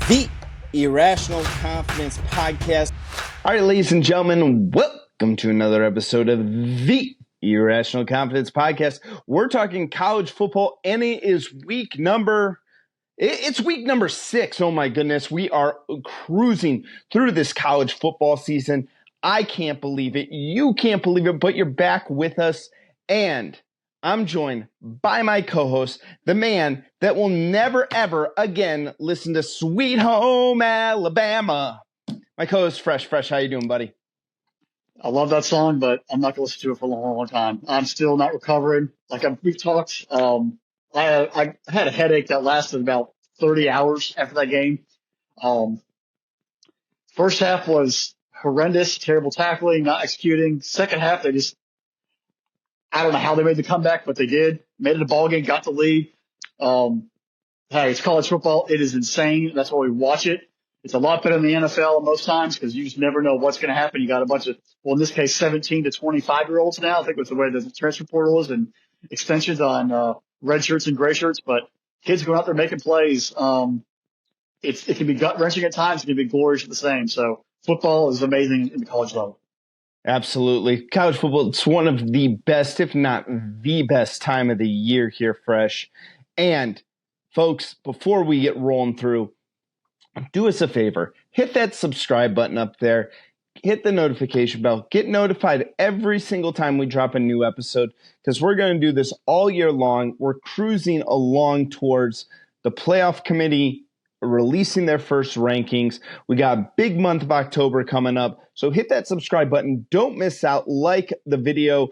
The Irrational Confidence Podcast. All right, ladies and gentlemen, welcome to another episode of The Irrational Confidence Podcast. We're talking college football, and it's week number 6. Oh my goodness, we are cruising through this college football season. I can't believe it. You can't believe it, but you're back with us, and I'm joined by my co-host, the man that will never, ever again listen to Sweet Home Alabama. My co-host, Fresh. How you doing, buddy? I love that song, but I'm not going to listen to it for a long, long time. I'm still not recovering. We've talked. I had a headache that lasted about 30 hours after that game. First half was horrendous, terrible tackling, not executing. Second half, I don't know how they made the comeback, but they did. Made it a ball game, got the lead. Hey, it's college football. It is insane. That's why we watch it. It's a lot better than the NFL most times because you just never know what's going to happen. You got a bunch of, in this case, 17 to 25-year-olds now. I think with the way the transfer portal is and extensions on red shirts and gray shirts. But kids going out there making plays. It can be gut-wrenching at times. It can be glorious at the same. So football is amazing in the college level. Absolutely. College football, it's one of the best, if not the best time of the year here, Fresh. And, folks, before we get rolling through, do us a favor. Hit that subscribe button up there. Hit the notification bell. Get notified every single time we drop a new episode because we're going to do this all year long. We're cruising along towards the playoff committee releasing their first rankings. We got a big month of October coming up. So hit that subscribe button. Don't miss out. Like the video.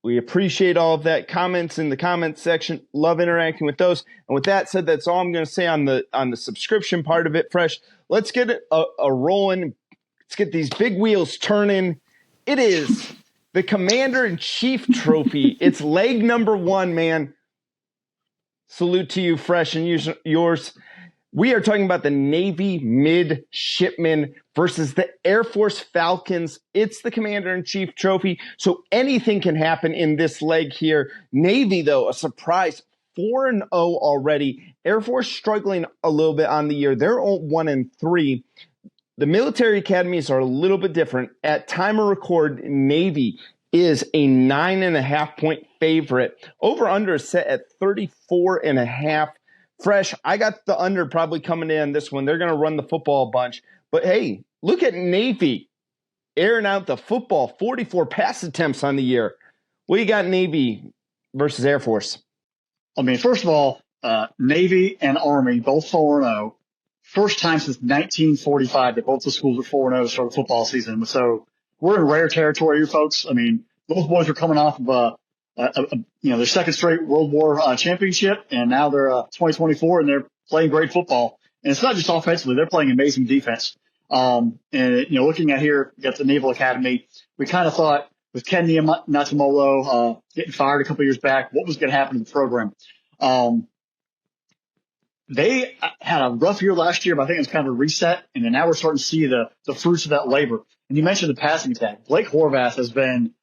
We appreciate all of that. Comments in the comments section. Love interacting with those. And with that said, that's all I'm going to say on the subscription part of it, Fresh. Let's get it a rolling. Let's get these big wheels turning. It is the Commander-in-Chief Trophy. It's leg number 1, man. Salute to you, Fresh, and yours. We are talking about the Navy Midshipmen versus the Air Force Falcons. It's the Commander-in-Chief Trophy, so anything can happen in this leg here. Navy, though, a surprise, 4-0 already. Air Force struggling a little bit on the year. They're 1-3. The military academies are a little bit different. At time of record, Navy is a 9.5-point favorite. Over-under is set at 34.5. Fresh, I got the under probably coming in this one. They're going to run the football a bunch. But, hey, look at Navy airing out the football, 44 pass attempts on the year. What you got, Navy versus Air Force? First of all, Navy and Army, both 4-0. First time since 1945 that both the schools are 4-0 to start the football season. So we're in rare territory here, folks. Both boys are coming off of their second straight World War championship, and now they're 2024, and they're playing great football. And it's not just offensively; they're playing amazing defense. Looking at here, you got the Naval Academy. We kind of thought with Ken Natamolo getting fired a couple years back, what was going to happen to the program? They had a rough year last year, but I think it's kind of a reset, and then now we're starting to see the fruits of that labor. And you mentioned the passing attack. Blake Horvath has been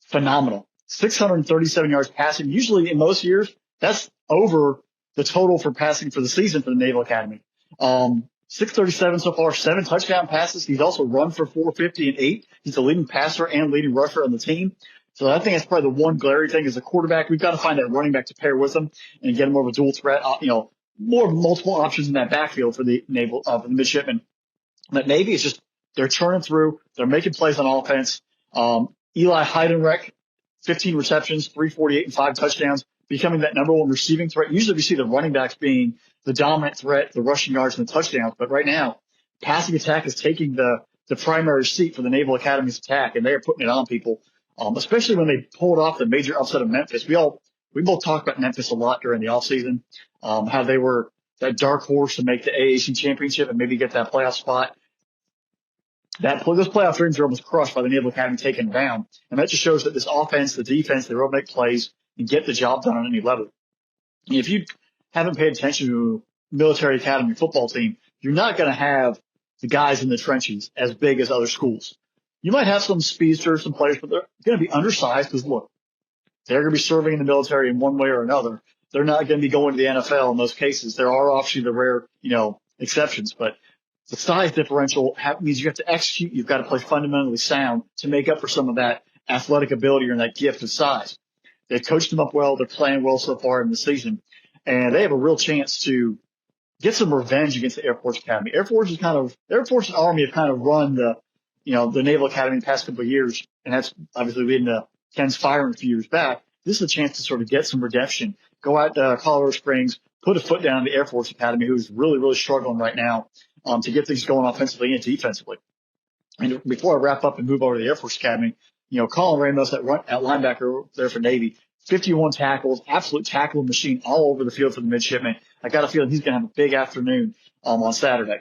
phenomenal. 637 yards passing. Usually in most years, that's over the total for passing for the season for the Naval Academy. 637 so far, 7 touchdown passes. He's also run for 450 and 8. He's the leading passer and leading rusher on the team. So I think that's probably the one glaring thing as a quarterback. We've got to find that running back to pair with him and get him more of a dual threat, more multiple options in that backfield for the Naval, for the midshipmen. But Navy is just, they're churning through. They're making plays on offense. Eli Heidenreich, 15 receptions, 348 and 5 touchdowns, becoming that number 1 receiving threat. Usually we see the running backs being the dominant threat, the rushing yards and the touchdowns. But right now, passing attack is taking the primary seat for the Naval Academy's attack, and they are putting it on people, especially when they pulled off the major upset of Memphis. We both talked about Memphis a lot during the offseason, how they were that dark horse to make the AAC championship and maybe get that playoff spot. Those playoff dreams are almost crushed by the Naval Academy taking down. And that just shows that this offense, the defense, they will make plays and get the job done on any level. And if you haven't paid attention to military academy football team, you're not going to have the guys in the trenches as big as other schools. You might have some speedsters, some players, but they're going to be undersized because, look, they're going to be serving in the military in one way or another. They're not going to be going to the NFL in most cases. There are obviously the rare, exceptions, but the size differential means you have to execute. You've got to play fundamentally sound to make up for some of that athletic ability or that gift of size. They've coached them up well. They're playing well so far in the season, and they have a real chance to get some revenge against the Air Force Academy. Air Force and Army have kind of run the Naval Academy the past couple of years, and that's obviously leading to Ken's firing a few years back. This is a chance to sort of get some redemption. Go out to Colorado Springs, put a foot down on the Air Force Academy, who's really, really struggling right now to get things going offensively and defensively. And before I wrap up and move over to the Air Force Academy, Colin Ramos at linebacker there for Navy, 51 tackles, absolute tackling machine all over the field for the midshipmen. I got a feeling he's going to have a big afternoon on Saturday.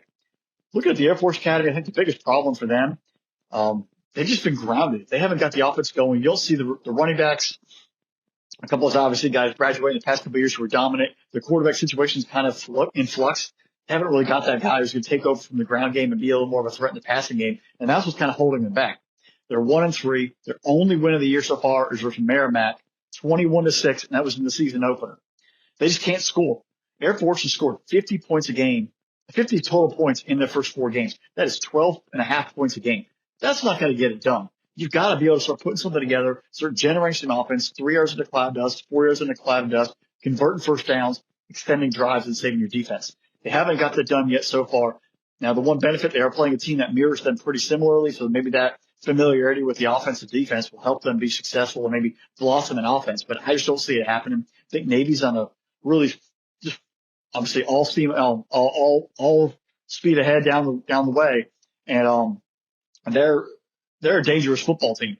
Looking at the Air Force Academy, I think the biggest problem for them, they've just been grounded. They haven't got the offense going. You'll see the running backs, a couple of obviously guys graduating the past couple of years who were dominant. The quarterback situation is kind of in flux. They haven't really got that guy who's going to take over from the ground game and be a little more of a threat in the passing game, and that's what's kind of holding them back. They're 1-3. Their only win of the year so far is versus Merrimack, 21-6, and that was in the season opener. They just can't score. Air Force has scored 50 points a game, 50 total points in their first 4 games. That is 12.5 points a game. That's not going to get it done. You've got to be able to start putting something together, start generating some offense, 3 yards in the cloud dust, 4 yards in the cloud dust, converting first downs, extending drives, and saving your defense. They haven't got that done yet so far. Now, the one benefit, they are playing a team that mirrors them pretty similarly, so maybe that familiarity with the offensive defense will help them be successful and maybe blossom in offense, but I just don't see it happening. I think Navy's on a really just obviously all speed ahead down the way, and they're a dangerous football team.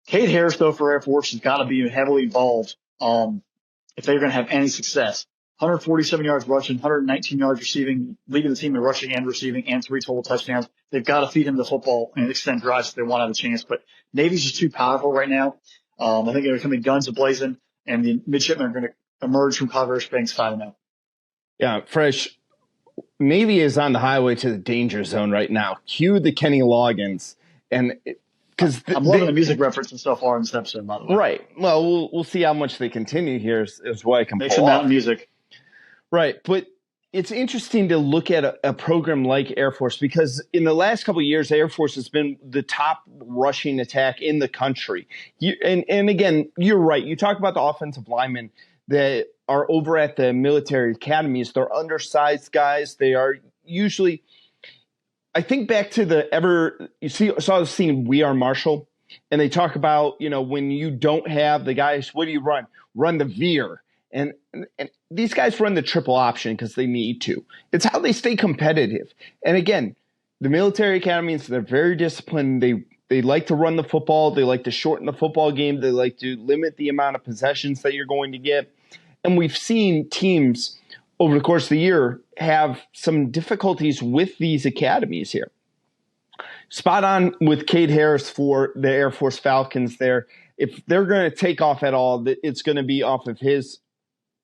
Cade Harris, though, for Air Force has got to be heavily involved if they're going to have any success. 147 yards rushing, 119 yards receiving, leading the team in rushing and receiving, and 3 total touchdowns. They've got to feed him the football and extend drives if they want to have a chance. But Navy's just too powerful right now. I think they're coming guns a-blazing, and the midshipmen are going to emerge from Colorado Springs 5-0. Yeah, Fresh. Navy is on the highway to the danger zone right now. Cue the Kenny Loggins. And because I'm loving the music references so far in this episode, by the way. Right. Well, we'll see how much they continue here is what I can Make pull some off. mountain music. Right. But it's interesting to look at a program like Air Force because in the last couple of years, Air Force has been the top rushing attack in the country. And again, you're right. You talk about the offensive linemen that are over at the military academies. They're undersized guys. They are usually – I think back to saw the scene We Are Marshall, and they talk about, when you don't have the guys, what do you run? Run the veer. And these guys run the triple option because they need to. It's how they stay competitive. And again, the military academies, they're very disciplined. They like to run the football. They like to shorten the football game. They like to limit the amount of possessions that you're going to get. And we've seen teams over the course of the year have some difficulties with these academies here. Spot on with Cade Harris for the Air Force Falcons there. If they're going to take off at all, it's going to be off of his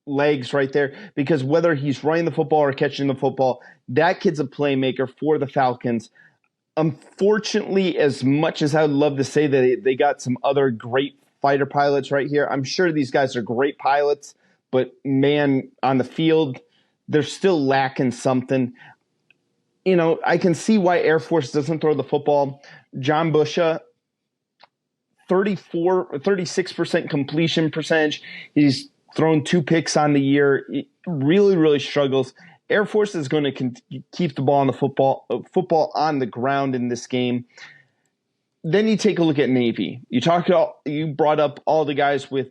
legs right there, because whether he's running the football or catching the football, that kid's a playmaker for the Falcons. Unfortunately, as much as I would love to say that they got some other great fighter pilots right here, I'm sure these guys are great pilots, but man, on the field, they're still lacking something. I can see why Air Force doesn't throw the football. John Busha, 36% completion percentage. He's thrown 2 picks on the year. He really, really struggles. Air Force is going to keep the ball on the football on the ground in this game. Then you take a look at Navy. You brought up all the guys with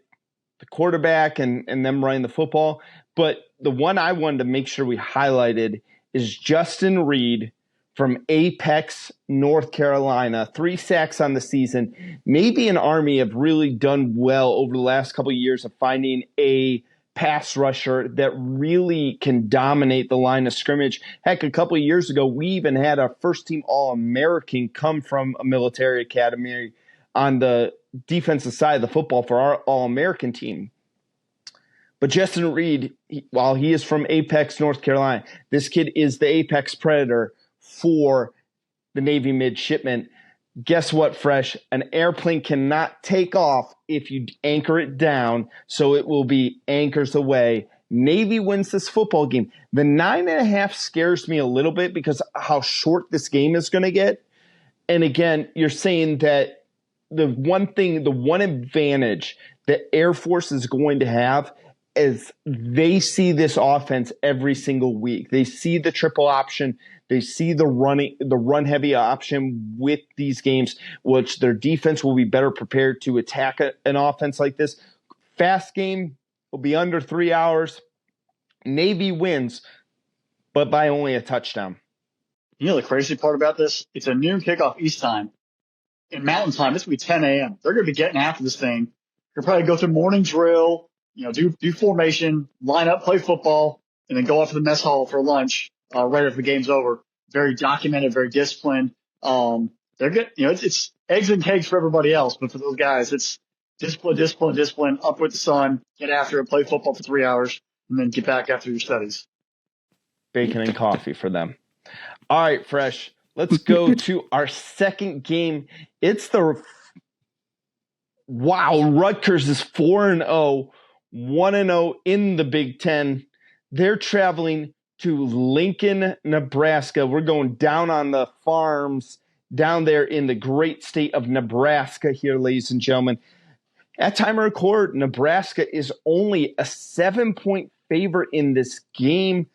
the quarterback and them running the football, but the one I wanted to make sure we highlighted is Justin Reed from Apex, North Carolina. 3 sacks on the season. Maybe an Army have really done well over the last couple of years of finding a pass rusher that really can dominate the line of scrimmage. Heck, a couple of years ago, we even had our first-team All-American come from a military academy on the defensive side of the football for our All-American team. But Justin Reed, while he is from Apex, North Carolina, this kid is the Apex Predator for the Navy midshipmen. Guess what, Fresh? An airplane cannot take off if you anchor it down, so it will be anchors away Navy wins this football game. The 9.5 scares me a little bit because how short this game is going to get. And again, you're saying that the one advantage that Air Force is going to have is they see this offense every single week. They see the triple option. They see the run heavy option with these games, which their defense will be better prepared to attack an offense like this. Fast game will be under 3 hours. Navy wins, but by only a touchdown. You know the crazy part about this? It's a noon kickoff East time. In Mountain time, this will be 10 a.m. They're going to be getting after this thing. They'll probably go through morning drill, do formation, line up, play football, and then go off to the mess hall for lunch right after the game's over. Very documented, very disciplined. They're good. It's eggs and cakes for everybody else, but for those guys, it's discipline, up with the sun, get after it, play football for 3 hours, and then get back after your studies. Bacon and coffee for them. All right, Fresh. Let's go to our second game. It's Rutgers is 4-0, 1-0 in the Big Ten. They're traveling to Lincoln, Nebraska. We're going down on the farms down there in the great state of Nebraska here, ladies and gentlemen. At time of record, Nebraska is only a 7-point favorite in this game.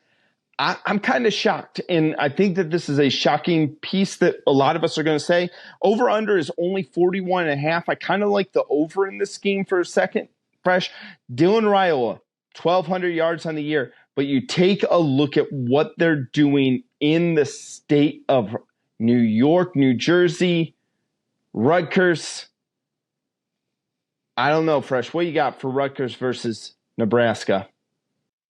I'm kind of shocked, and I think that this is a shocking piece that a lot of us are going to say. Over-under is only 41.5. I kind of like the over in this game for a second, Fresh. Dylan Raiola, 1,200 yards on the year, but you take a look at what they're doing in the state of New York, New Jersey, Rutgers. I don't know, Fresh. What you got for Rutgers versus Nebraska?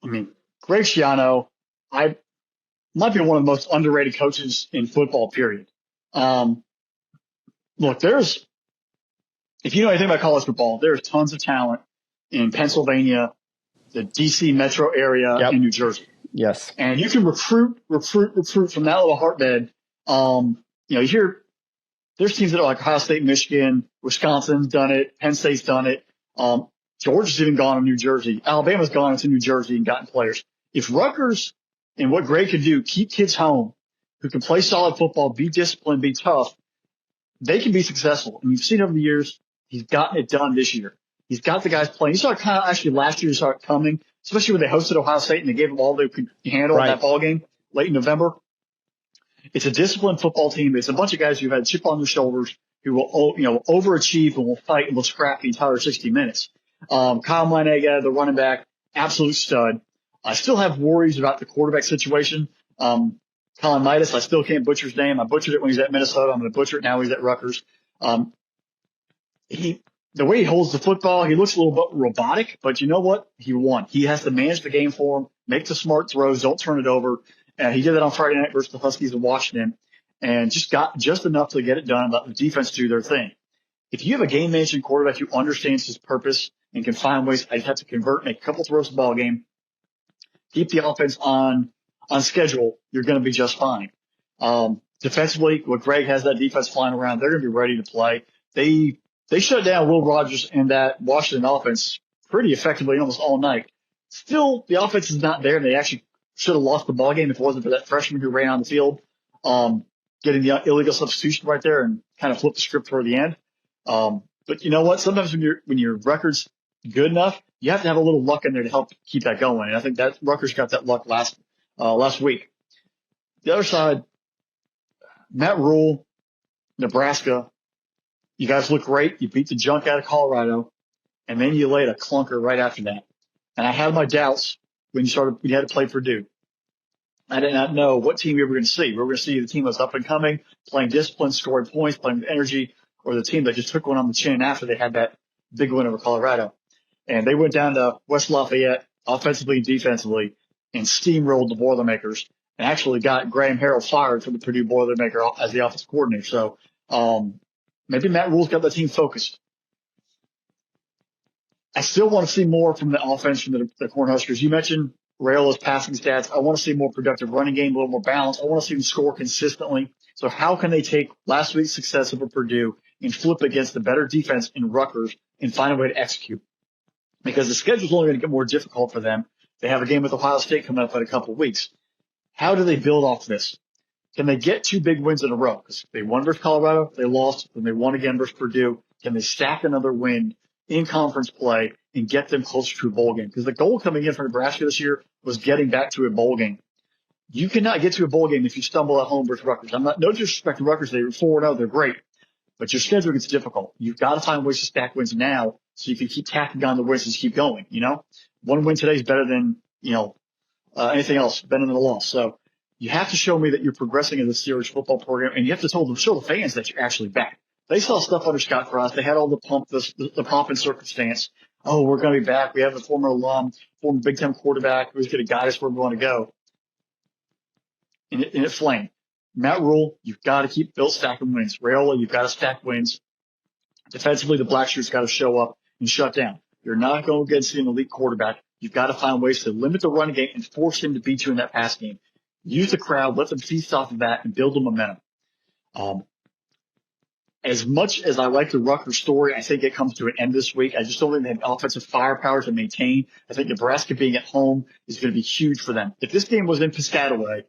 I mean, Greg Schiano, I might be one of the most underrated coaches in football, period. Look, if you know anything about college football, there's tons of talent in Pennsylvania, the D.C. metro area, and New Jersey. Yes. And you can recruit from that little hotbed. You hear there's teams that are like Ohio State, Michigan, Wisconsin's done it, Penn State's done it. Georgia's even gone to New Jersey. Alabama's gone into New Jersey and gotten players. If Rutgers and what Greg can do, keep kids home who can play solid football, be disciplined, be tough, they can be successful. And you've seen over the years, he's gotten it done this year. He's got the guys playing. You saw it kind of actually last year, you saw it coming, especially when they hosted Ohio State and they gave them all they could handle in that ball game late in November. It's a disciplined football team. It's a bunch of guys who've had a chip on their shoulders who will, overachieve and will fight and will scrap the entire 60 minutes. Kyle Mlanega, the running back, absolute stud. I still have worries about the quarterback situation. Colin Midas, I still can't butcher his name. I butchered it when he's at Minnesota. I'm going to butcher it now he's at Rutgers. The way he holds the football, he looks a little bit robotic, but you know what? He won. He has to manage the game for him, make the smart throws, don't turn it over. He did that on Friday night versus the Huskies in Washington and just got just enough to get it done and let the defense do their thing. If you have a game managing quarterback who understands his purpose and can find ways, I'd have to convert, make a couple throws the ball game, keep the offense on schedule, you're going to be just fine. Defensively, what Greg has that defense flying around, they're going to be ready to play. They shut down Will Rogers and that Washington offense pretty effectively almost all night. Still, the offense is not there, and they actually should have lost the ball game if it wasn't for that freshman who ran on the field, getting the illegal substitution right there and kind of flipped the script toward the end. But you know what? Sometimes when your record's good enough, you have to have a little luck in there to help keep that going. And I think that Rutgers got that luck last week. The other side, Matt Rule, Nebraska. You guys look great. You beat the junk out of Colorado, and then you laid a clunker right after that. And I had my doubts when you had to play Purdue. I did not know what team we were going to see. We were going to see the team that was up and coming, playing discipline, scoring points, playing with energy, or the team that just took one on the chin after they had that big win over Colorado. And they went down to West Lafayette offensively and defensively and steamrolled the Boilermakers and actually got Graham Harrell fired from the Purdue Boilermaker as the offensive coordinator. So maybe Matt Rule's got the team focused. I still want to see more from the offense from the Cornhuskers. You mentioned Raiola's passing stats. I want to see more productive running game, a little more balance. I want to see them score consistently. So how can they take last week's success over Purdue and flip against the better defense in Rutgers and find a way to execute? Because the schedule's only going to get more difficult for them They have a game with Ohio State coming up in a couple of weeks. How do they build off this? Can they get 2 big wins in a row? Because they won versus Colorado, they lost, then they won again versus Purdue. Can they stack another win in conference play and get them closer to a bowl game? Because the goal coming in for Nebraska this year was getting back to a bowl game. You cannot get to a bowl game if you stumble at home versus Rutgers. No disrespect to Rutgers. They're 4-0. They're great. But your schedule gets difficult. You've got to find ways to stack wins now so you can keep tacking on the wins and keep going, One win today is better than, anything else, better than a loss. So you have to show me that you're progressing as a serious football program, and you have to show the fans that you're actually back. They saw stuff under Scott Frost. They had all the pomp and circumstance. Oh, we're going to be back. We have a former alum, former Big Ten quarterback who's going to guide us where we want to go. And it flamed. Matt Rule, you've got to keep stacking wins. Raiola, you've got to stack wins. Defensively, the Blackshear's got to show up and shut down. You're not going to get an elite quarterback. You've got to find ways to limit the run game and force him to beat you in that pass game. Use the crowd, let them feast off of that, and build the momentum. As much as I like the Rutgers story, I think it comes to an end this week. I just don't think they have offensive firepower to maintain. I think Nebraska being at home is going to be huge for them. If this game was in Piscataway,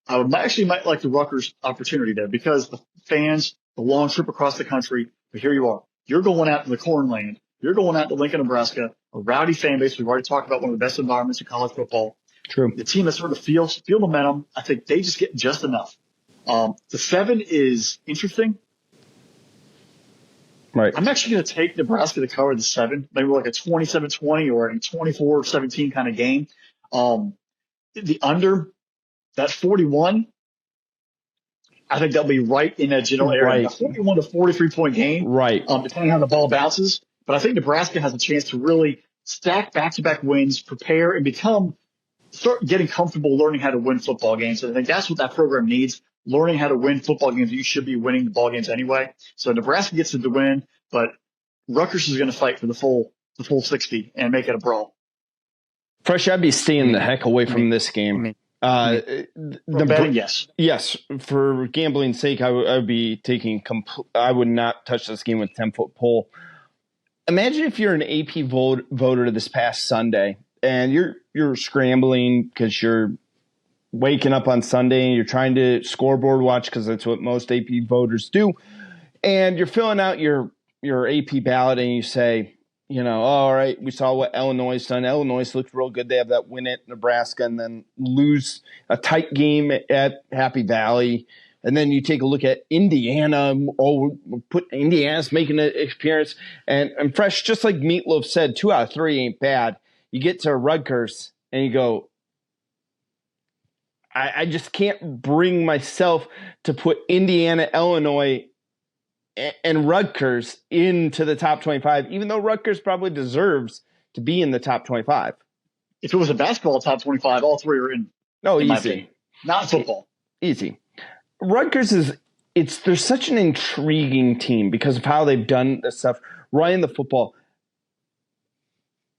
I would might like the Rutgers opportunity there because the fans, the long trip across the country, but here you are. You're going out to the Cornland. You're going out to Lincoln, Nebraska, a rowdy fan base. We've already talked about one of the best environments in college football. True. The team that sort of feel momentum. I think they just get just enough. The 7 is interesting. Right. I'm actually going to take Nebraska to cover the 7, maybe like a 27-20 or a 24-17 kind of game. The under, that 41, I think that'll be right in that general area. Right. A 41 to 43 point game. Right. Depending on how the ball bounces. But I think Nebraska has a chance to really stack back-to-back wins, prepare, and start getting comfortable learning how to win football games. And I think that's what that program needs, learning how to win football games. You should be winning the ball games anyway. So Nebraska gets to win, but Rutgers is going to fight for the full 60 and make it a brawl. Fresh, I'd be staying the heck away from this game. Betting, yes. Yes, for gambling's sake, I would be taking. I would not touch this game with 10-foot pole. Imagine if you're an AP voter this past Sunday and you're scrambling because you're waking up on Sunday and you're trying to scoreboard watch because that's what most AP voters do, and you're filling out your AP ballot and you say, all right, we saw what Illinois has done. Illinois looked real good. They have that win at Nebraska and then lose a tight game at Happy Valley. And then you take a look at Indiana. Oh, put Indiana's making an appearance. And Fresh, just like Meatloaf said, 2 out of 3 ain't bad. You get to Rutgers and you go, I just can't bring myself to put Indiana, Illinois, and Rutgers into the top 25, even though Rutgers probably deserves to be in the top 25. If it was a basketball top 25, all 3 are in. No, in easy. Not football. Easy. Rutgers they're such an intriguing team because of how they've done this stuff, running the football.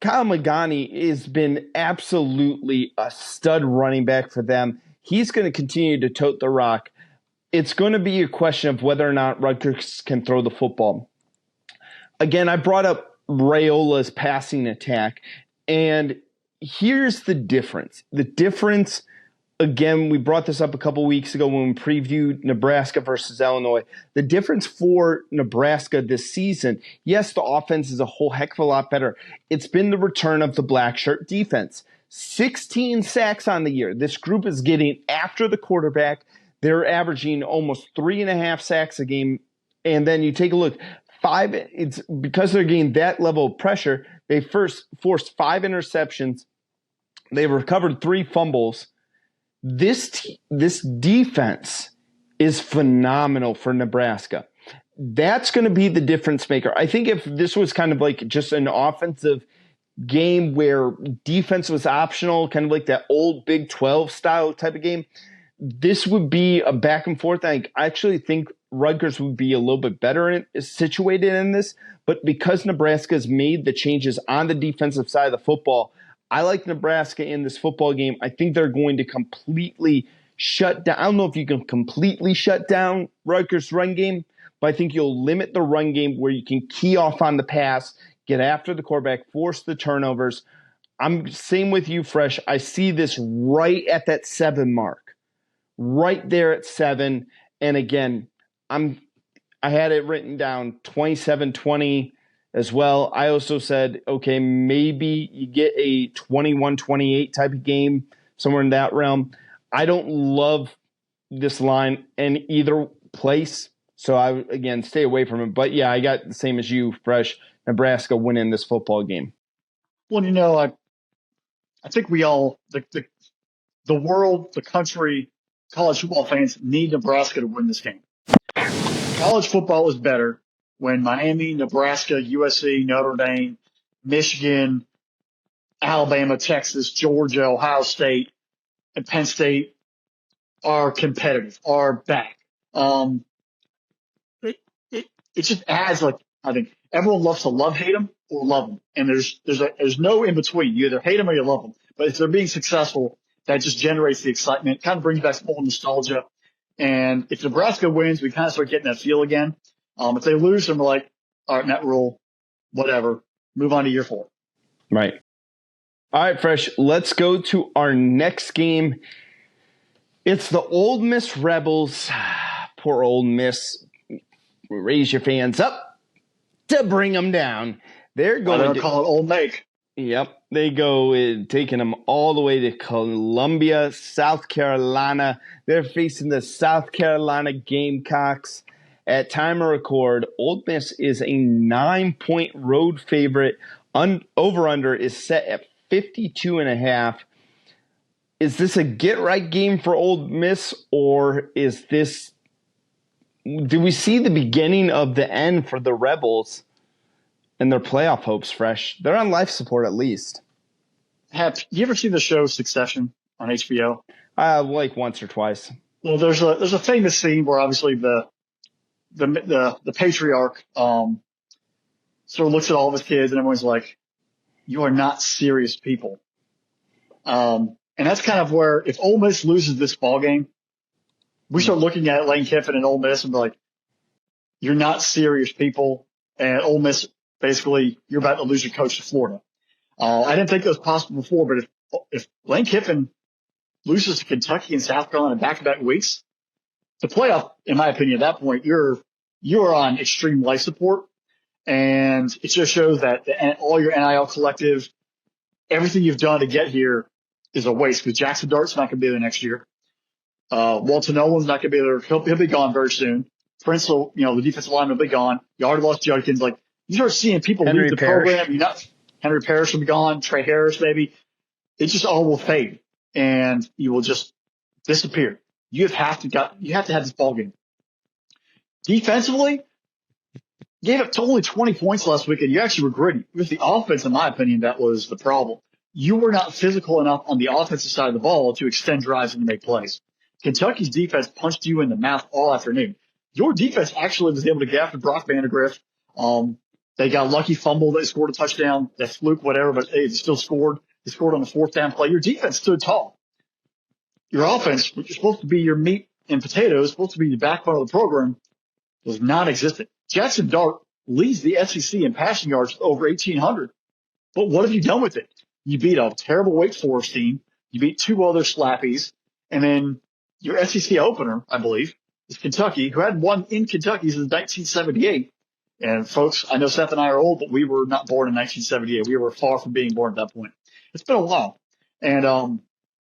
Kyle Magani has been absolutely a stud running back for them. He's going to continue to tote the rock. It's going to be a question of whether or not Rutgers can throw the football. Again, I brought up Raiola's passing attack, and here's the difference. The difference, again, we brought this up a couple weeks ago when we previewed Nebraska versus Illinois. The difference for Nebraska this season, yes, the offense is a whole heck of a lot better. It's been the return of the black shirt defense. 16 sacks on the year. This group is getting after the quarterback. They're averaging almost 3.5 sacks a game. And then you take a look, it's because they're getting that level of pressure. They first forced 5 interceptions. They recovered 3 fumbles. This defense is phenomenal for Nebraska. That's going to be the difference maker. I think if this was kind of like just an offensive game where defense was optional, kind of like that old Big 12 style type of game, this would be a back and forth. I actually think Rutgers would be a little bit better situated in this, but because Nebraska has made the changes on the defensive side of the football, I like Nebraska in this football game. I think they're going to completely shut down. I don't know if you can completely shut down Rutgers' run game, but I think you'll limit the run game where you can key off on the pass, get after the quarterback, force the turnovers. I'm same with you, Fresh. I see this right at that 7 mark, right there at 7. And again, I had it written down 27-20 as well. I also said, okay, maybe you get a 21-28 type of game, somewhere in that realm. I don't love this line in either place, so I, again, stay away from it. But yeah, I got the same as you, Fresh. Nebraska winning this football game. Well, I think we all, the world, the country, college football fans need Nebraska to win this game. College football is better when Miami, Nebraska, USC, Notre Dame, Michigan, Alabama, Texas, Georgia, Ohio State, and Penn State are competitive, are back. It, it just adds, like, I think everyone loves to hate them or love them. And there's no in between. You either hate them or you love them. But if they're being successful, that just generates the excitement, kind of brings back some old nostalgia. And if Nebraska wins, we kind of start getting that feel again. If they lose, then we're like, all right, net rule, whatever, move on to year 4. Right. All right, Fresh, let's go to our next game. It's the Ole Miss Rebels. Poor Ole Miss. Raise your fans up to bring them down. They're going to call it Old Make. Yep. They go taking them all the way to Columbia, South Carolina. They're facing the South Carolina Gamecocks. At time of record, Ole Miss is a 9-point road favorite. Over-under is set at 52.5. Is this a get-right game for Ole Miss, or is this – do we see the beginning of the end for the Rebels and their playoff hopes, Fresh? They're on life support at least. Have you ever seen the show Succession on HBO? Like once or twice. Well, there's a famous scene where obviously the patriarch sort of looks at all of his kids and everyone's like, "You are not serious people." And that's kind of where, if Ole Miss loses this ball game, we start looking at Lane Kiffin and Ole Miss and be like, "You're not serious people." And Ole Miss, basically, you're about to lose your coach to Florida. I didn't think it was possible before, but if Lane Kiffin loses to Kentucky and South Carolina back-to-back weeks, the playoff, in my opinion, at that point, you're on extreme life support. And it just shows that all your NIL collective, everything you've done to get here is a waste, because Jackson Dart's not going to be there next year. Walton Nolan's not going to be there. He'll be gone very soon. Prince will, the defensive lineman will be gone. You already lost Judkins. Like, you start seeing people leave the program. Henry Parrish will be gone. Trey Harris, maybe. It just all will fade, and you will just disappear. You have to have this ball game. Defensively, gave up only 20 points last week, and you actually were gritty. It was the offense, in my opinion, that was the problem. You were not physical enough on the offensive side of the ball to extend drives and to make plays. Kentucky's defense punched you in the mouth all afternoon. Your defense actually was able to get after Brock Vandegrift. They got a lucky fumble. They scored a touchdown. That fluke, whatever, but they still scored. They scored on the 4th down play. Your defense stood tall. Your offense, which is supposed to be your meat and potatoes, supposed to be the backbone of the program, was non-existent. Jackson Dart leads the SEC in passing yards over 1,800. But what have you done with it? You beat a terrible Wake Forest team. You beat 2 other slappies. And then your SEC opener, I believe, is Kentucky, who hadn't won in Kentucky since 1978. And folks, I know Seth and I are old, but we were not born in 1978. We were far from being born at that point. It's been a while. And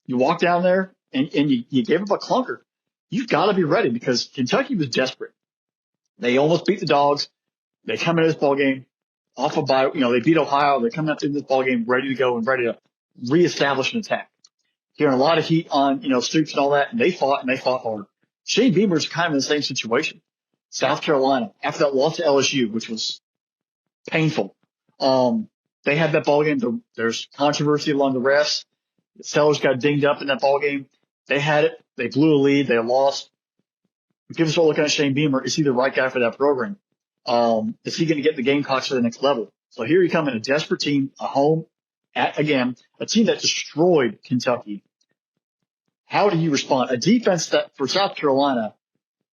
you walk down there and you gave up a clunker. You've got to be ready, because Kentucky was desperate. They almost beat the Dogs. They come into this ball game off of bye. They beat Ohio. They're coming into this ball game ready to go and ready to reestablish an attack. Hearing a lot of heat on, Stoops and all that, and they fought hard. Shane Beamer's kind of in the same situation. South Carolina, after that loss to LSU, which was painful. They had that ball game. There's controversy along the refs. The Sellers got dinged up in that ball game. They had it. They blew a lead. They lost. People start looking at Shane Beamer. Is he the right guy for that program? Is he going to get the Gamecocks to the next level? So here you come in, a desperate team, a team that destroyed Kentucky. How do you respond? A defense that, for South Carolina,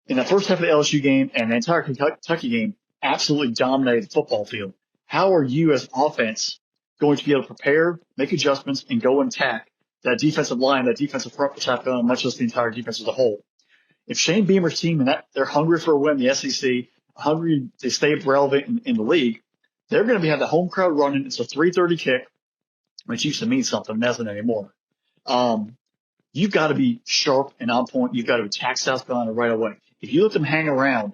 in the first half of the LSU game and the entire Kentucky game, absolutely dominated the football field. How are you as offense going to be able to prepare, make adjustments, and go and attack that defensive line, that defensive front for South Carolina, much less the entire defense as a whole. If Shane Beamer's team and that they're hungry for a win in the SEC, hungry to stay relevant in the league, they're going to have the home crowd running. It's a 3:30 kick, which used to mean something, doesn't anymore. You've got to be sharp and on point. You've got to attack South Carolina right away. If you let them hang around,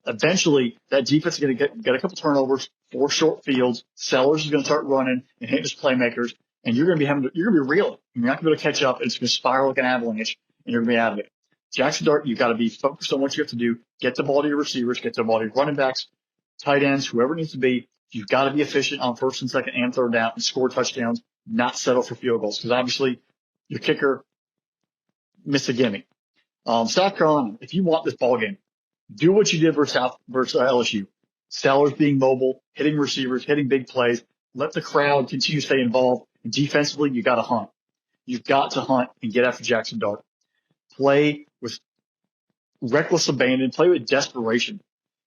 eventually that defense is going to get a couple turnovers, 4 short fields. Sellers is going to start running and hitting his playmakers, and you're going to be reeling. You're not going to be able to catch up, and it's going to spiral like an avalanche, and you're going to be out of it. Jackson Dart, you've got to be focused on what you have to do. Get the ball to your receivers, get the ball to your running backs, tight ends, whoever it needs to be. You've got to be efficient on first and second and third down and score touchdowns, not settle for field goals, because obviously your kicker missed a gimme. South Carolina, if you want this ball game, do what you did versus LSU. Sellers being mobile, hitting receivers, hitting big plays. Let the crowd continue to stay involved. And defensively, you got to hunt. You've got to hunt and get after Jackson Dart. Play with reckless abandon. Play with desperation.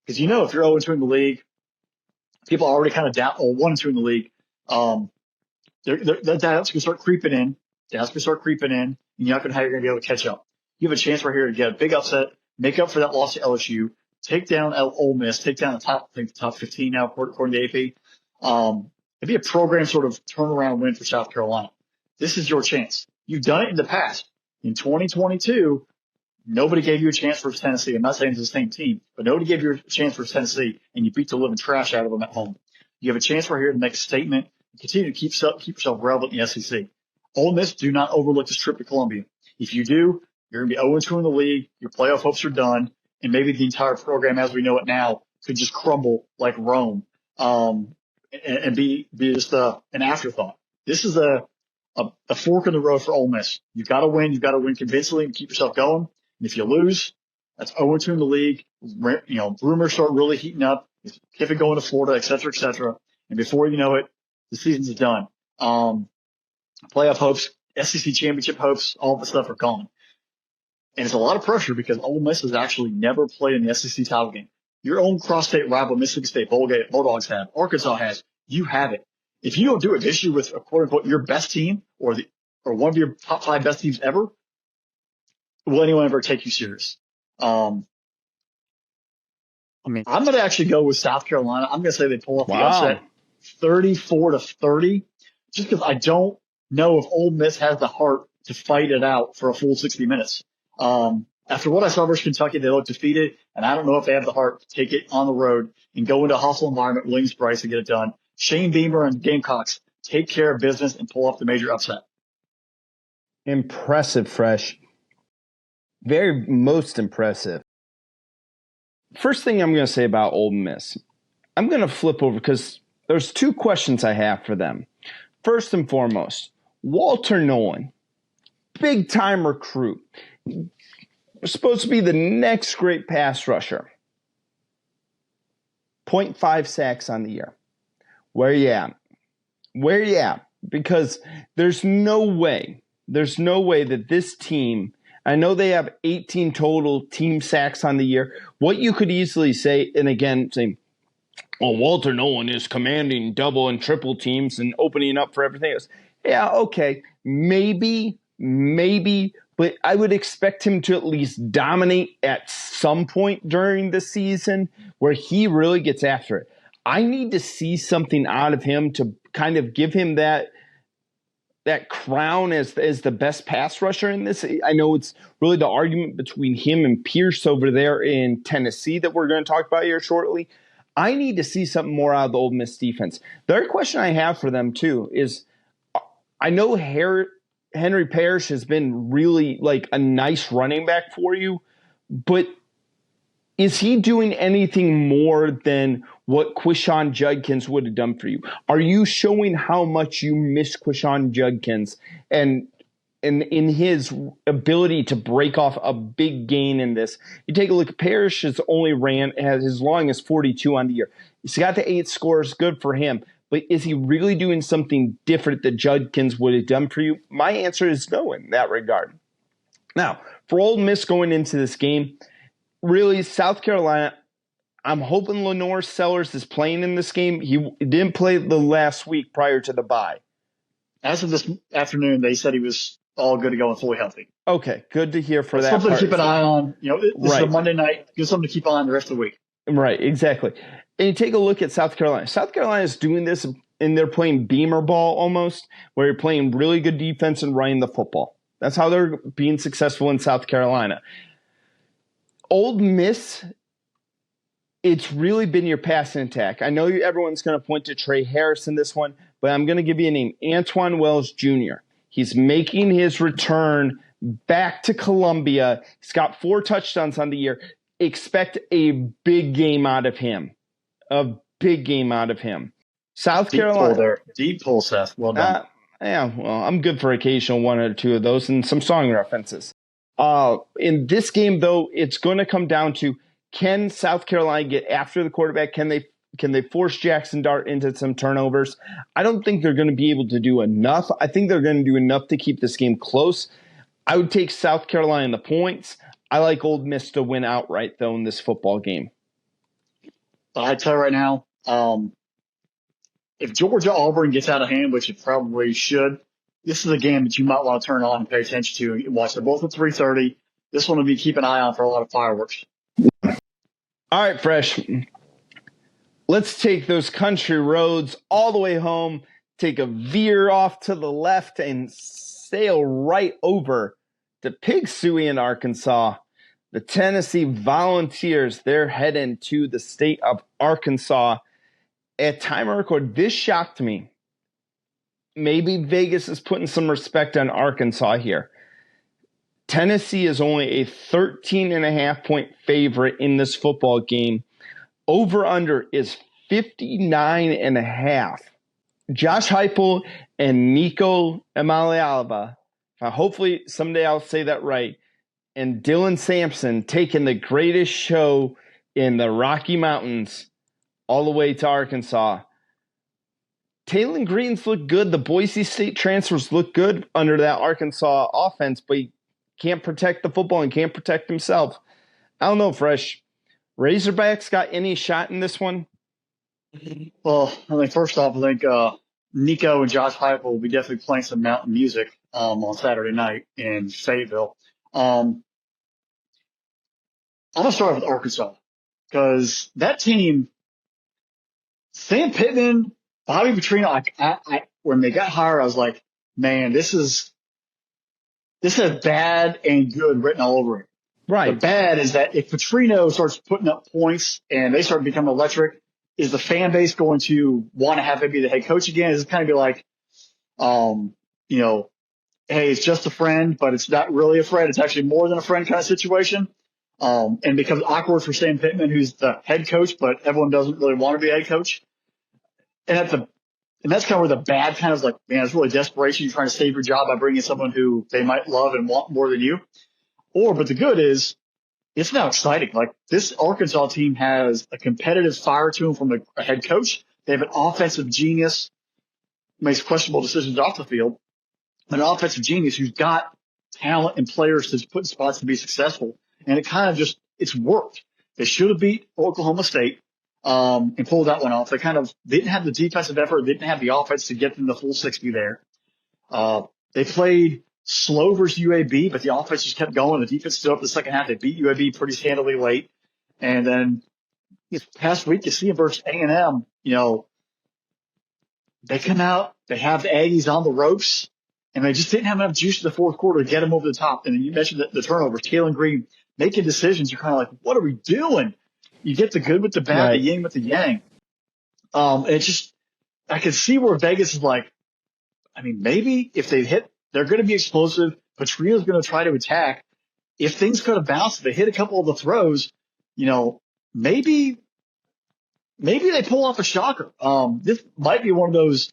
Because if you're 0-2 in the league, people are already kind of down, or 1-2 in the league. That's going to start creeping in. That's going to start creeping in, and you're not going to how you're going to be able to catch up. You have a chance right here to get a big upset, make up for that loss to LSU, take down Ole Miss, take down the top 15 now according to AP. It'd be a program sort of turnaround win for South Carolina. This is your chance. You've done it in the past. In 2022, nobody gave you a chance for Tennessee. I'm not saying it's the same team, but nobody gave you a chance for Tennessee, and you beat the living trash out of them at home. You have a chance right here to make a statement and continue to keep yourself relevant in the SEC. Ole Miss, do not overlook this trip to Columbia. If you do, you're going to be 0-2 in the league. Your playoff hopes are done, and maybe the entire program, as we know it now, could just crumble like Rome, and be just an afterthought. This is a fork in the road for Ole Miss. You've got to win. You've got to win convincingly and keep yourself going. And if you lose, that's 0-2 in the league. Rumors start really heating up. Kiffin going to Florida, et cetera, et cetera. And before you know it, the season's done. Playoff hopes, SEC championship hopes, all the stuff are gone. And it's a lot of pressure because Ole Miss has actually never played in the SEC title game. Your own cross-state rival, Mississippi State Bulldogs have, Arkansas has. You have it. If you don't do it this year with quote-unquote your best team or one of your top 5 best teams ever, will anyone ever take you serious? I'm going to actually go with South Carolina. I'm going to say they pull off the upset 34-30, just because I don't know if Ole Miss has the heart to fight it out for a full 60 minutes. After what I saw versus Kentucky, they looked defeated, and I don't know if they have the heart to take it on the road and go into a hostile environment, Williams-Brice, and get it done. Shane Beamer and Gamecocks take care of business and pull off the major upset. Impressive, Fresh. Very most impressive. First thing I'm going to say about Ole Miss, I'm going to flip over because there's 2 questions I have for them. First and foremost, Walter Nolan, big-time recruit. Supposed to be the next great pass rusher. 0.5 sacks on the year. Where you at? Where you at? Because there's no way that this team, I know they have 18 total team sacks on the year. What you could easily say, and again, say, well, Walter Nolan is commanding double and triple teams and opening up for everything else. Yeah, okay, maybe, but I would expect him to at least dominate at some point during the season where he really gets after it. I need to see something out of him to kind of give him that crown as the best pass rusher in this. I know it's really the argument between him and Pierce over there in Tennessee that we're going to talk about here shortly. I need to see something more out of the Ole Miss defense. The other question I have for them, too, is I know Henry Parrish has been really like a nice running back for you, but is he doing anything more than what Quishon Judkins would have done for you? Are you showing how much you miss Quishon Judkins and in his ability to break off a big gain in this? You take a look, Parrish has as long as 42 on the year. He's got the 8 scores, good for him. But is he really doing something different that Judkins would have done for you? My answer is no in that regard. Now, for Ole Miss going into this game, really, South Carolina, I'm hoping Lenore Sellers is playing in this game. He didn't play the last week prior to the bye. As of this afternoon, they said he was all good to go and fully healthy. Okay, good to hear for That's that something part. to keep an eye on. This is a Right. Monday night. Give something to keep on the rest of the week. Right, exactly. And you take a look at South Carolina. South Carolina is doing this, and they're playing beamer ball almost, where you're playing really good defense and running the football. That's how they're being successful in South Carolina. Ole Miss, it's really been your passing attack. I know everyone's going to point to Trey Harris in this one, but I'm going to give you a name, Antoine Wells Jr. He's making his return back to Columbia. He's got 4 touchdowns on the year. Expect a big game out of him. A big game out of him. South Carolina. Pull there. Deep pull, Seth. Well done. Yeah, well, I'm good for occasional 1 or 2 of those and some song references. In this game, though, it's going to come down to, can South Carolina get after the quarterback? Can they force Jackson Dart into some turnovers? I don't think they're going to be able to do enough. I think they're going to do enough to keep this game close. I would take South Carolina in the points. I like Ole Miss to win outright, though, in this football game. I tell you right now, if Georgia-Auburn gets out of hand, which it probably should, this is a game that you might want to turn on and pay attention to and watch. They're both at 3:30. This one will be keep an eye on for a lot of fireworks. All right, Fresh. Let's take those country roads all the way home, take a veer off to the left, and sail right over to Pig Suey in Arkansas. The Tennessee Volunteers, they're heading to the state of Arkansas. At time of record, this shocked me. Maybe Vegas is putting some respect on Arkansas here. Tennessee is only a 13.5-point favorite in this football game. Over-under is 59.5. Josh Heupel and Nico Emalialaba, hopefully someday I'll say that right, and Dylan Sampson taking the greatest show in the Rocky Mountains all the way to Arkansas. Taylon Greens look good. The Boise State transfers look good under that Arkansas offense, but he can't protect the football and can't protect himself. I don't know, Fresh. Razorbacks got any shot in this one? Well, I think first off, I think Nico and Josh Heupel will be definitely playing some mountain music on Saturday night in Fayetteville. I'm going to start with Arkansas because that team, Sam Pittman, Bobby Petrino, when they got hired, I was like, man, this is bad and good written all over it. Right. The bad is that if Petrino starts putting up points and they start becoming electric, is the fan base going to want to have him be the head coach again? Is it kind of be like, hey, it's just a friend, but it's not really a friend. It's actually more than a friend kind of situation. And becomes awkward for Sam Pittman, who's the head coach, but everyone doesn't really want to be a head coach. And that's kind of where the bad kind of is like, man, it's really desperation. You're trying to save your job by bringing someone who they might love and want more than you. But the good is it's now exciting. Like this Arkansas team has a competitive fire to them from a head coach. They have an offensive genius, makes questionable decisions off the field, an offensive genius who's got talent and players to put in spots to be successful. And it kind of it's worked. They should have beat Oklahoma State and pulled that one off. They kind of didn't have the defensive effort, didn't have the offense to get them the full 60 there. They played slow versus UAB, but the offense just kept going. The defense stood up the second half. They beat UAB pretty handily late. And then this past week, you see them versus A&M, they come out, they have the Aggies on the ropes, and they just didn't have enough juice in the fourth quarter to get them over the top. And then you mentioned the turnovers, Taylon Green making decisions. You're kind of like, what are we doing? You get the good with the bad, Right. the yin with the yang. And it's just, I can see where Vegas is like, I mean, maybe if they hit, they're going to be explosive. Petrino's going to try to attack. If things could have bounced, if they hit a couple of the throws, maybe they pull off a shocker. This might be one of those.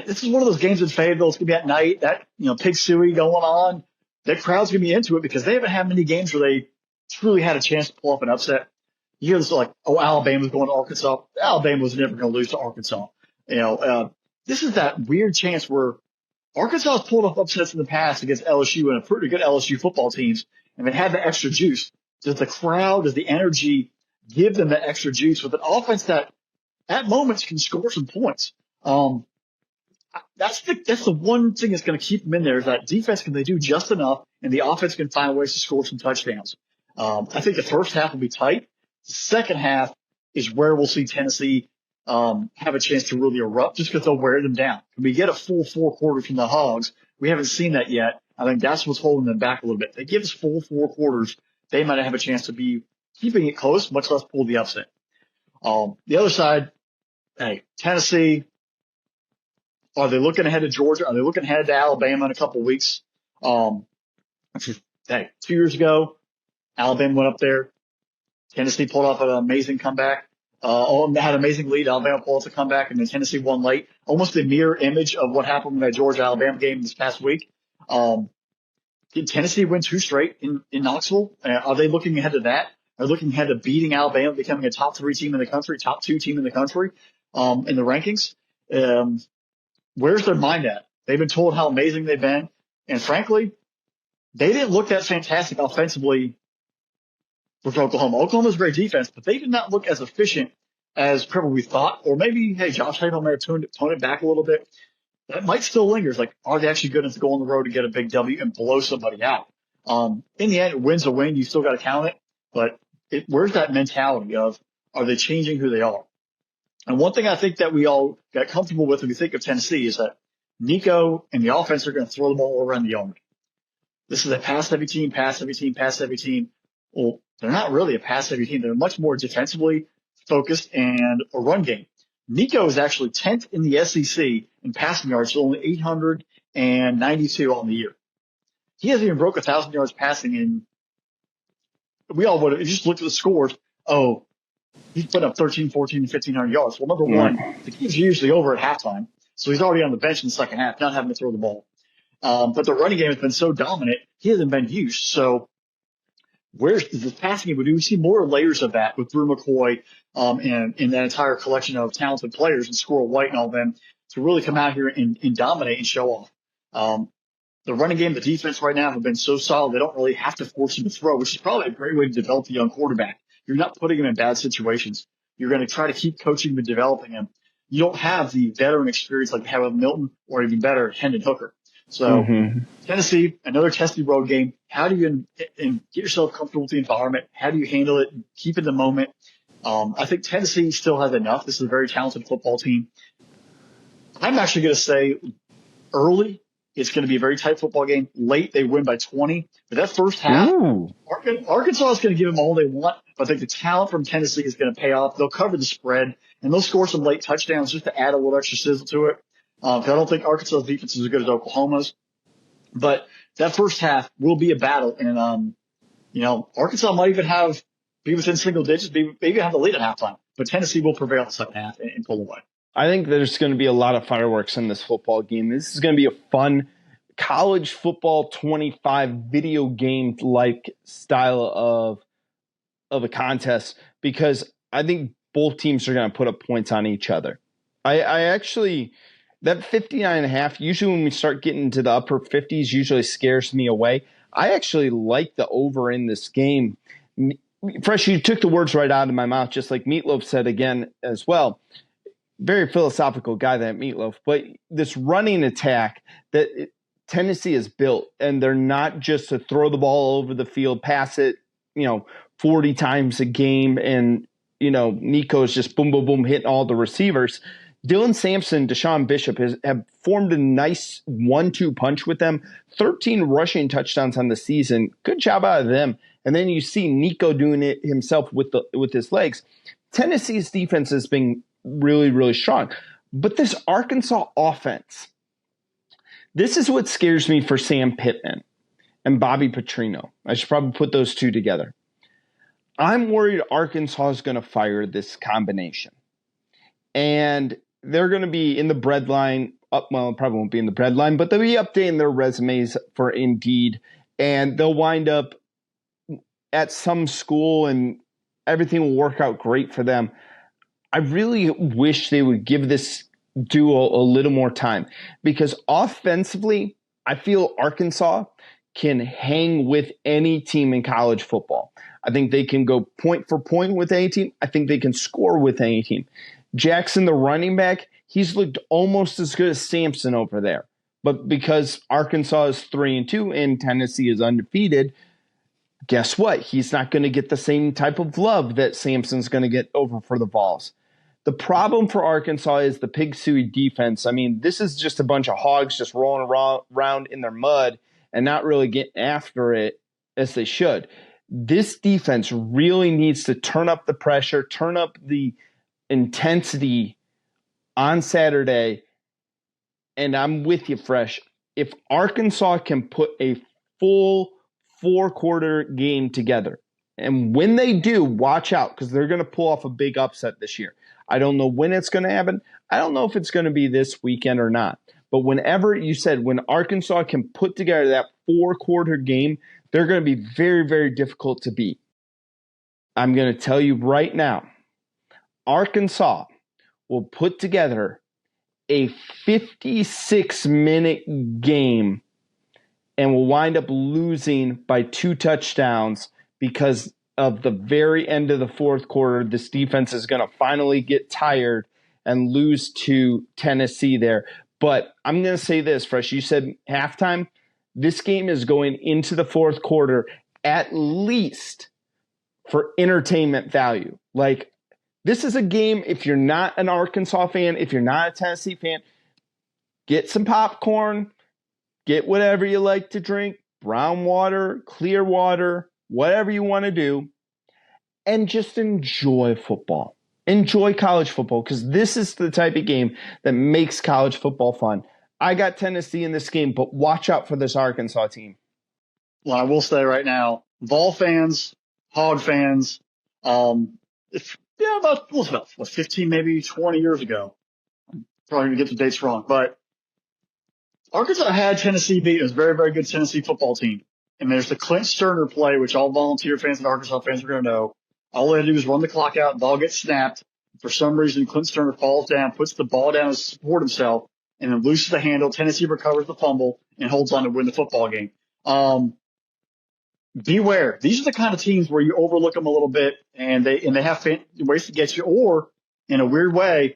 This is one of those games in Fayetteville. It's going to be at night. That Pig Suey going on. That crowd's going to be into it because they haven't had many games where they truly had a chance to pull off an upset. You hear this like, Alabama's going to Arkansas. Alabama was never going to lose to Arkansas. This is that weird chance where Arkansas has pulled off upsets in the past against LSU and a pretty good LSU football teams, and they had the extra juice. Does the crowd, does the energy give them the extra juice with an offense that at moments can score some points. That's the one thing that's going to keep them in there is that defense can they do just enough, and the offense can find ways to score some touchdowns. I think the first half will be tight. The second half is where we'll see Tennessee have a chance to really erupt just because they'll wear them down. When we get a full 4 quarters from the Hogs, we haven't seen that yet. I think that's what's holding them back a little bit. They give us full 4 quarters, they might have a chance to be keeping it close, much less pull the upset. The other side, hey, Tennessee, are they looking ahead to Georgia? Are they looking ahead to Alabama in a couple of weeks? Hey, 2 years ago, Alabama went up there. Tennessee pulled off an amazing comeback. Had an amazing lead. Alabama pulled off the comeback, and then Tennessee won late. Almost a mirror image of what happened in that Georgia-Alabama game this past week. Did Tennessee win 2 straight in Knoxville? Are they looking ahead to that? Are they looking ahead to beating Alabama, becoming a top 3 team in the country, top 2 team in the country in the rankings? Where's their mind at? They've been told how amazing they've been. And frankly, they didn't look that fantastic offensively with Oklahoma. Oklahoma's great defense, but they did not look as efficient as probably we thought. Or maybe, hey, Josh Heupel may have toned it back a little bit. That might still linger. It's like, are they actually good enough to go on the road to get a big W and blow somebody out? In the end, a win's a win. You still got to count it. But where's that mentality of, are they changing who they are? And one thing I think that we all got comfortable with when we think of Tennessee is that Nico and the offense are going to throw the ball around the yard. This is a pass-heavy team, pass-heavy team, pass-heavy team. Well, they're not really a pass-heavy team. They're much more defensively focused and a run game. Nico is actually 10th in the SEC in passing yards, so only 892 on the year. He hasn't even broke 1,000 yards passing in. We all would have just looked at the scores. Oh, he's put up 13, 14, 1,500 yards. Well, number one, the game's usually over at halftime, so he's already on the bench in the second half, not having to throw the ball. But the running game has been so dominant, he hasn't been used. So where's the passing game? Do we see more layers of that with Drew McCoy and that entire collection of talented players and Squirrel White and all of them to really come out here and dominate and show off? The running game, the defense right now have been so solid, they don't really have to force him to throw, which is probably a great way to develop a young quarterback. You're not putting him in bad situations. You're going to try to keep coaching him and developing him. You don't have the veteran experience like they have with Milton or even better, Hendon Hooker. So Tennessee, another testy road game. How do you get yourself comfortable with the environment? How do you handle it? Keep in the moment. I think Tennessee still has enough. This is a very talented football team. I'm actually going to say early, it's going to be a very tight football game. Late, they win by 20. But that first half, Arkansas is going to give them all they want. But I think the talent from Tennessee is going to pay off. They'll cover the spread, and they'll score some late touchdowns just to add a little extra sizzle to it. I don't think Arkansas's defense is as good as Oklahoma's. But that first half will be a battle. And, Arkansas might even be within single digits, maybe have the lead at halftime. But Tennessee will prevail in the second half and pull away. I think there's going to be a lot of fireworks in this football game. This is going to be a fun college football 25 video game-like style of a contest because I think both teams are going to put up points on each other. I actually – that 59.5, usually when we start getting to the upper 50s, usually scares me away. I actually like the over in this game. Fresh, you took the words right out of my mouth, just like Meatloaf said again as well. Very philosophical guy, that Meatloaf. But this running attack that Tennessee has built, and they're not just to throw the ball over the field, pass it, 40 times a game, and, Nico's just boom, boom, boom, hitting all the receivers. Dylan Sampson, Deshaun Bishop have formed a nice 1-2 punch with them. 13 rushing touchdowns on the season. Good job out of them. And then you see Nico doing it himself with his legs. Tennessee's defense has been really, really strong. But this Arkansas offense, this is what scares me for Sam Pittman and Bobby Petrino. I should probably put those two together. I'm worried Arkansas is going to fire this combination. And they're going to be in the breadline. Well, it probably won't be in the breadline, but they'll be updating their resumes for Indeed. And they'll wind up at some school and everything will work out great for them. I really wish they would give this duo a little more time because offensively, I feel Arkansas can hang with any team in college football. I think they can go point for point with any team. I think they can score with any team. Jackson, the running back, he's looked almost as good as Sampson over there. But because Arkansas is 3-2 and Tennessee is undefeated, guess what? He's not going to get the same type of love that Sampson's going to get over for the Vols. The problem for Arkansas is the Pig Sooie defense. I mean, this is just a bunch of hogs just rolling around in their mud and not really getting after it as they should. This defense really needs to turn up the pressure, turn up the intensity on Saturday. And I'm with you, Fresh. If Arkansas can put a full 4-quarter game together, and when they do, watch out, because they're going to pull off a big upset this year. I don't know when it's going to happen. I don't know if it's going to be this weekend or not. But whenever you said when Arkansas can put together that 4-quarter game, they're going to be very, very difficult to beat. I'm going to tell you right now, Arkansas will put together a 56-minute game and will wind up losing by 2 touchdowns because of the very end of the 4th quarter. This defense is going to finally get tired and lose to Tennessee there. But I'm going to say this, Fresh. You said halftime. This game is going into the 4th quarter at least for entertainment value. Like, this is a game, if you're not an Arkansas fan, if you're not a Tennessee fan, get some popcorn, get whatever you like to drink, brown water, clear water, whatever you want to do, and just enjoy football. Enjoy college football, because this is the type of game that makes college football fun. I got Tennessee in this game, but watch out for this Arkansas team. Well, I will say right now, Vol fans, Hog fans, about 15, maybe 20 years ago. I'm probably going to get the dates wrong, but Arkansas had Tennessee beat. It was a very, very good Tennessee football team. And there's the Clint Sterner play, which all Volunteer fans and Arkansas fans are going to know. All they had to do was run the clock out, the ball gets snapped. For some reason, Clint Sterner falls down, puts the ball down to support himself, and then looses the handle. Tennessee recovers the fumble and holds on to win the football game. Beware. These are the kind of teams where you overlook them a little bit, and they have ways to get you. Or, in a weird way,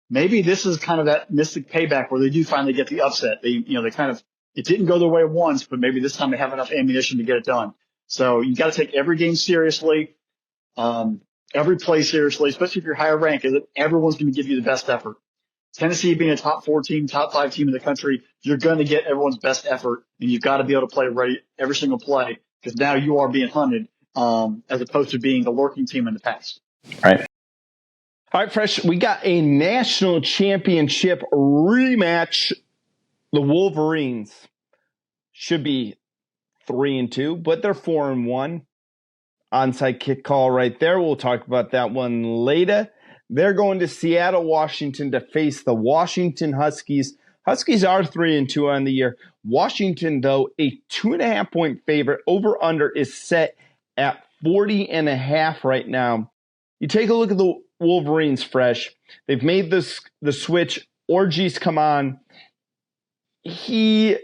maybe this is kind of that mystic payback where they do finally get the upset. It didn't go their way once, but maybe this time they have enough ammunition to get it done. So you got to take every game seriously, every play seriously, especially if you're higher ranked, because everyone's going to give you the best effort. Tennessee being a top 4 team, top 5 team in the country, you're going to get everyone's best effort, and you've got to be able to play ready every single play, because now you are being hunted, as opposed to being the lurking team in the past. Right. All right, Fresh, we got a national championship rematch. The Wolverines should be 3-2, but they're 4-1. Onside kick call right there. We'll talk about that one later. They're going to Seattle, Washington to face the Washington Huskies. Huskies are 3-2 on the year. Washington, though, a 2.5-point favorite. Over-under is set at 40.5 right now. You take a look at the Wolverines, Fresh. They've made the switch. Orgy's come on. He's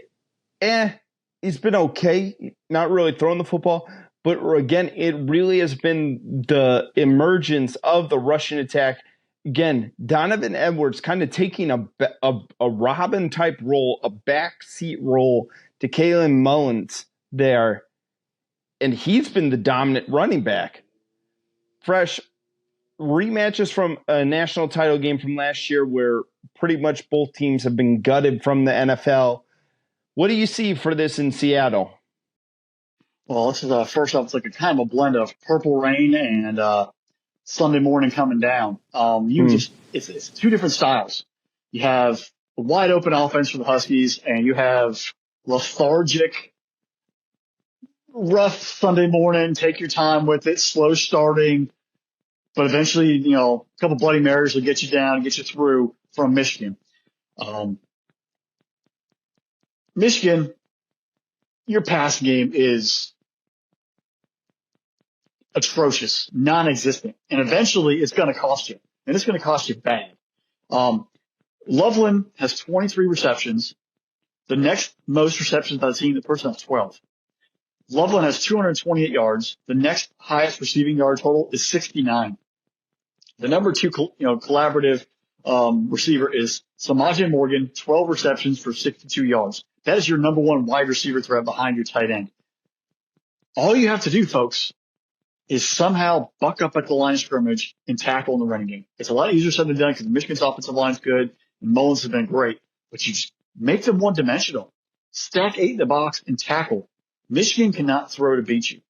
been okay. Not really throwing the football. But again, it really has been the emergence of the Russian attack. Again, Donovan Edwards kind of taking a Robin-type role, a backseat role to Kalen Mullins there. And he's been the dominant running back. Fresh, rematches from a national title game from last year where pretty much both teams have been gutted from the NFL. What do you see for this in Seattle? Well, this is first off, it's like a kind of a blend of Purple Rain and Sunday Morning Coming Down. It's 2 different styles. You have a wide open offense for the Huskies, and you have lethargic, rough Sunday morning, take your time with it, slow starting, but eventually, a couple Bloody Marys will get you down, get you through from Michigan. Michigan, your pass game is atrocious, non-existent, and eventually it's going to cost you, and it's going to cost you bad. Loveland has 23 receptions. The next most receptions by the team, the person has 12. Loveland has 228 yards. The next highest receiving yard total is 69. The number two, collaborative receiver is Samaje Morgan, 12 receptions for 62 yards. That is your number one wide receiver threat behind your tight end. All you have to do, folks, is somehow buck up at the line of scrimmage and tackle in the running game. It's a lot easier said than done because Michigan's offensive line is good and Mullins has been great, but you just make them one-dimensional. Stack 8 in the box and tackle. Michigan cannot throw to beat you.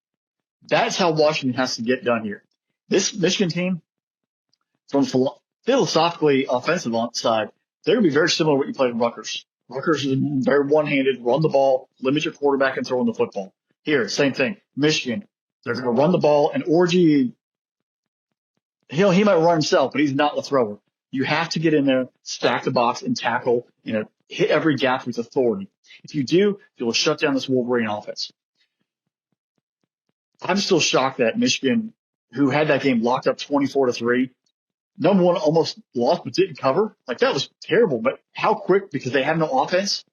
That's how Washington has to get done here. This Michigan team, from philosophically offensive side, they're going to be very similar to what you played in Rutgers. Rutgers is very one-handed, run the ball, limit your quarterback and throwing the football. Here, same thing. Michigan, they're going to run the ball, and Orji, he might run himself, but he's not the thrower. You have to get in there, stack the box, and tackle, hit every gap with authority. If you do, you'll shut down this Wolverine offense. I'm still shocked that Michigan, who had that game locked up 24-3, number one, almost lost but didn't cover. Like, that was terrible. But how quick, because they have no offense.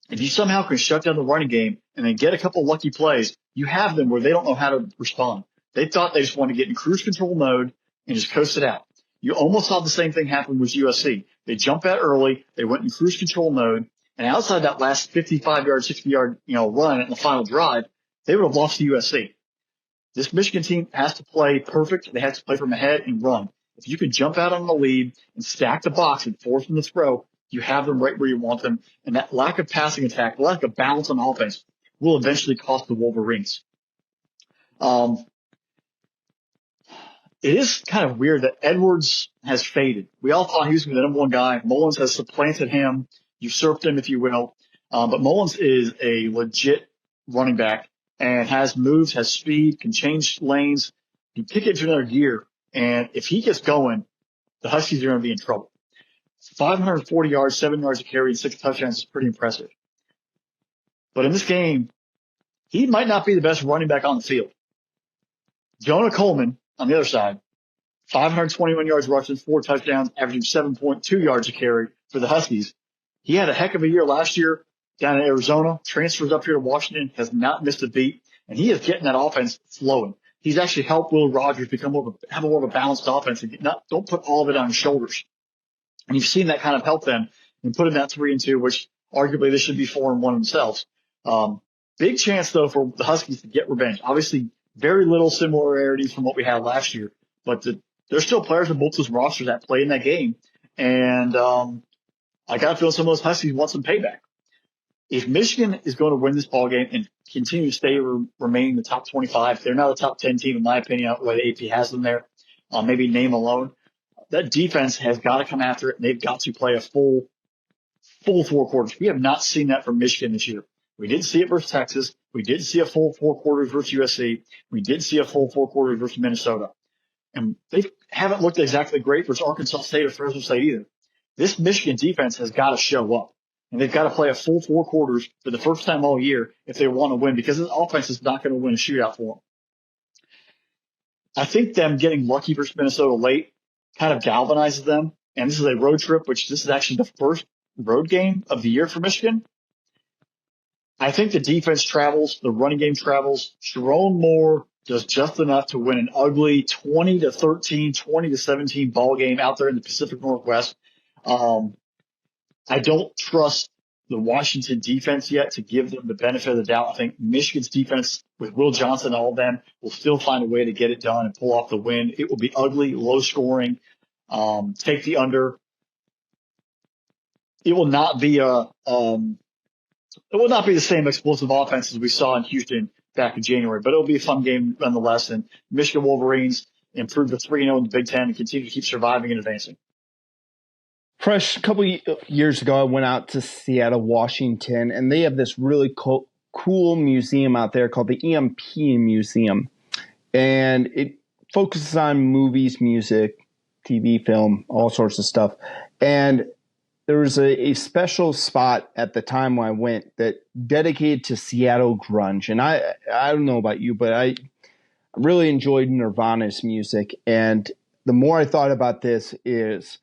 If you somehow can shut down the running game and then get a couple lucky plays, you have them where they don't know how to respond. They thought they just wanted to get in cruise control mode and just coast it out. You almost saw the same thing happen with USC. They jumped out early. They went in cruise control mode. And outside that last 55-yard, 60-yard, run in the final drive, they would have lost to USC. This Michigan team has to play perfect. They have to play from ahead and run. If you can jump out on the lead and stack the box and force them to throw, you have them right where you want them. And that lack of passing attack, lack of balance on offense will eventually cost the Wolverines. It is kind of weird that Edwards has faded. We all thought he was going to be the number one guy. Mullins has supplanted him, usurped him, if you will. But Mullins is a legit running back and has moves, has speed, can change lanes. You pick it to another gear. And if he gets going, the Huskies are going to be in trouble. 540 yards, 7 yards a carry, and 6 touchdowns is pretty impressive. But in this game, he might not be the best running back on the field. Jonah Coleman, on the other side, 521 yards rushing, 4 touchdowns, averaging 7.2 yards a carry for the Huskies. He had a heck of a year last year down in Arizona, transfers up here to Washington, has not missed a beat, and he is getting that offense flowing. He's actually helped Will Rogers become have more of a balanced offense and don't put all of it on his shoulders. And you've seen that kind of help them in putting that 3-2, which arguably they should be 4-1 themselves. Big chance, though, for the Huskies to get revenge. Obviously, very little similarities from what we had last year, but there's still players on both those rosters that play in that game. And I got a feeling some of those Huskies want some payback. If Michigan is going to win this ball game and continue to stay remaining the top 25, they're not a top 10 team, in my opinion, the way the AP has them there, maybe name alone. That defense has got to come after it, and they've got to play a full 4 quarters. We have not seen that from Michigan this year. We did see it versus Texas. We did see a full 4 quarters versus USC. We did see a full 4 quarters versus Minnesota. And they haven't looked exactly great versus Arkansas State or Fresno State either. This Michigan defense has got to show up. And they've got to play a full 4 quarters for the first time all year if they want to win, because this offense is not going to win a shootout for them. I think them getting lucky versus Minnesota late kind of galvanizes them. And this is a road trip, which this is actually the first road game of the year for Michigan. I think the defense travels, the running game travels. Sharon Moore does just enough to win an ugly 20-13, 20-17 ball game out there in the Pacific Northwest. I don't trust the Washington defense yet to give them the benefit of the doubt. I think Michigan's defense with Will Johnson and all of them will still find a way to get it done and pull off the win. It will be ugly, low scoring. Take the under. It will not be the same explosive offense as we saw in Houston back in January, but it'll be a fun game nonetheless. And Michigan Wolverines improve to 3-0 in the Big Ten and continue to keep surviving and advancing. Fresh, a couple years ago, I went out to Seattle, Washington, and they have this really cool museum out there called the EMP Museum. And it focuses on movies, music, TV, film, all sorts of stuff. And there was a special spot at the time when I went that dedicated to Seattle grunge. And I don't know about you, but I really enjoyed Nirvana's music. And the more I thought about this is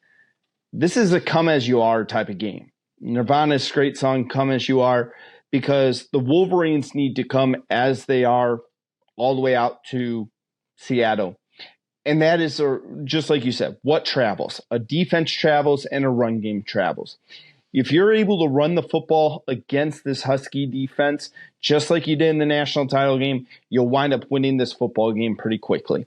a come as you are type of game. Nirvana's great song, Come As You Are. because the Wolverines need to come as they are all the way out to Seattle. And that is, just like you said, what travels? A defense travels and a run game travels. If you're able to run the football against this Husky defense, just like you did in the national title game, you'll wind up winning this football game pretty quickly.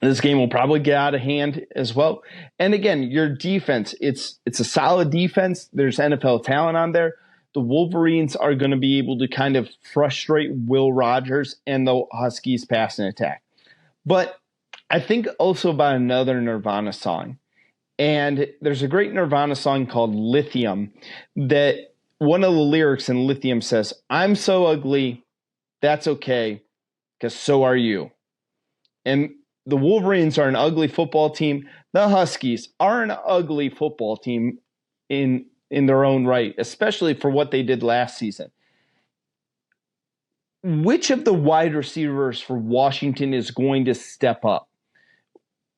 This game will probably get out of hand as well. And again, your defense, it's a solid defense. There's NFL talent on there. The Wolverines are going to be able to kind of frustrate Will Rogers and the Huskies' passing attack. But I think also about another Nirvana song. And there's a great Nirvana song called Lithium that one of the lyrics in Lithium says, "I'm so ugly, that's okay, because so are you." And the Wolverines are an ugly football team. The Huskies are an ugly football team in their own right, especially for what they did last season. Which of the wide receivers for Washington is going to step up?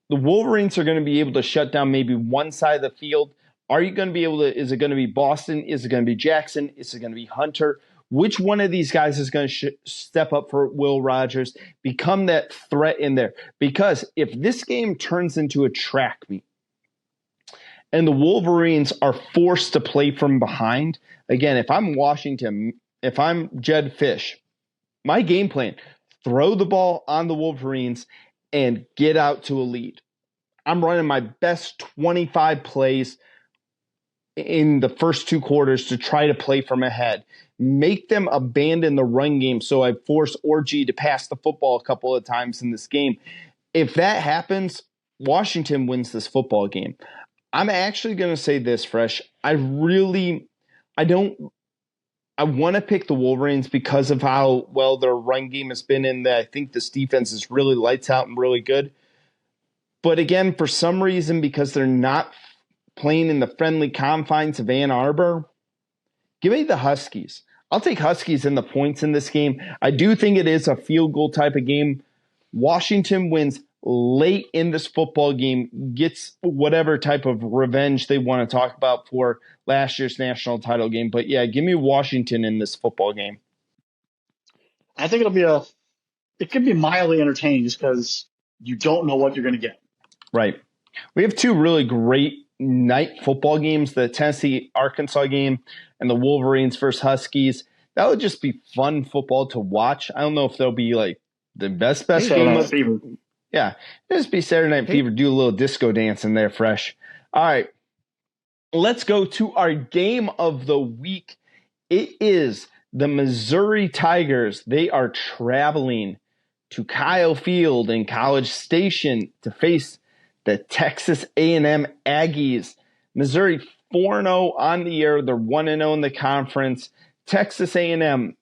The Wolverines are going to be able to shut down maybe one side of the field. Are you going to be able to, is it going to be Boston? Is it going to be Jackson? Is it going to be Hunter? Which one of these guys is going to step up for Will Rogers, become that threat in there? Because if this game turns into a track meet and the Wolverines are forced to play from behind, again, if I'm Washington, if I'm Jed Fish, my game plan, throw the ball on the Wolverines and get out to a lead. I'm running my best 25 plays in the first two quarters to try to play from ahead. Make them abandon the run game so I force Orji to pass the football a couple of times in this game. If that happens, Washington wins this football game. I'm actually going to say this, Fresh. I want to pick the Wolverines because of how well their run game has been in that I think this defense is really lights out and really good. But again, for some reason, because they're not playing in the friendly confines of Ann Arbor, give me the Huskies. I'll take Huskies in the points in this game. I do think it is a field goal type of game. Washington wins late in this football game, gets whatever type of revenge they want to talk about for last year's national title game. But yeah, give me Washington in this football game. I think it could be mildly entertaining just because you don't know what you're going to get. Right. We have two really great night football games, the Tennessee-Arkansas game and the Wolverines versus Huskies. That would just be fun football to watch. I don't know if they'll be like the best game. Fever. Yeah, just be Saturday Night Fever. Do a little disco dance in there, Fresh. All right, let's go to our game of the week. It is the Missouri Tigers. They are traveling to Kyle Field in College Station to face the Texas A&M Aggies. Missouri 4-0 on the year. They're 1-0 in the conference. Texas A&M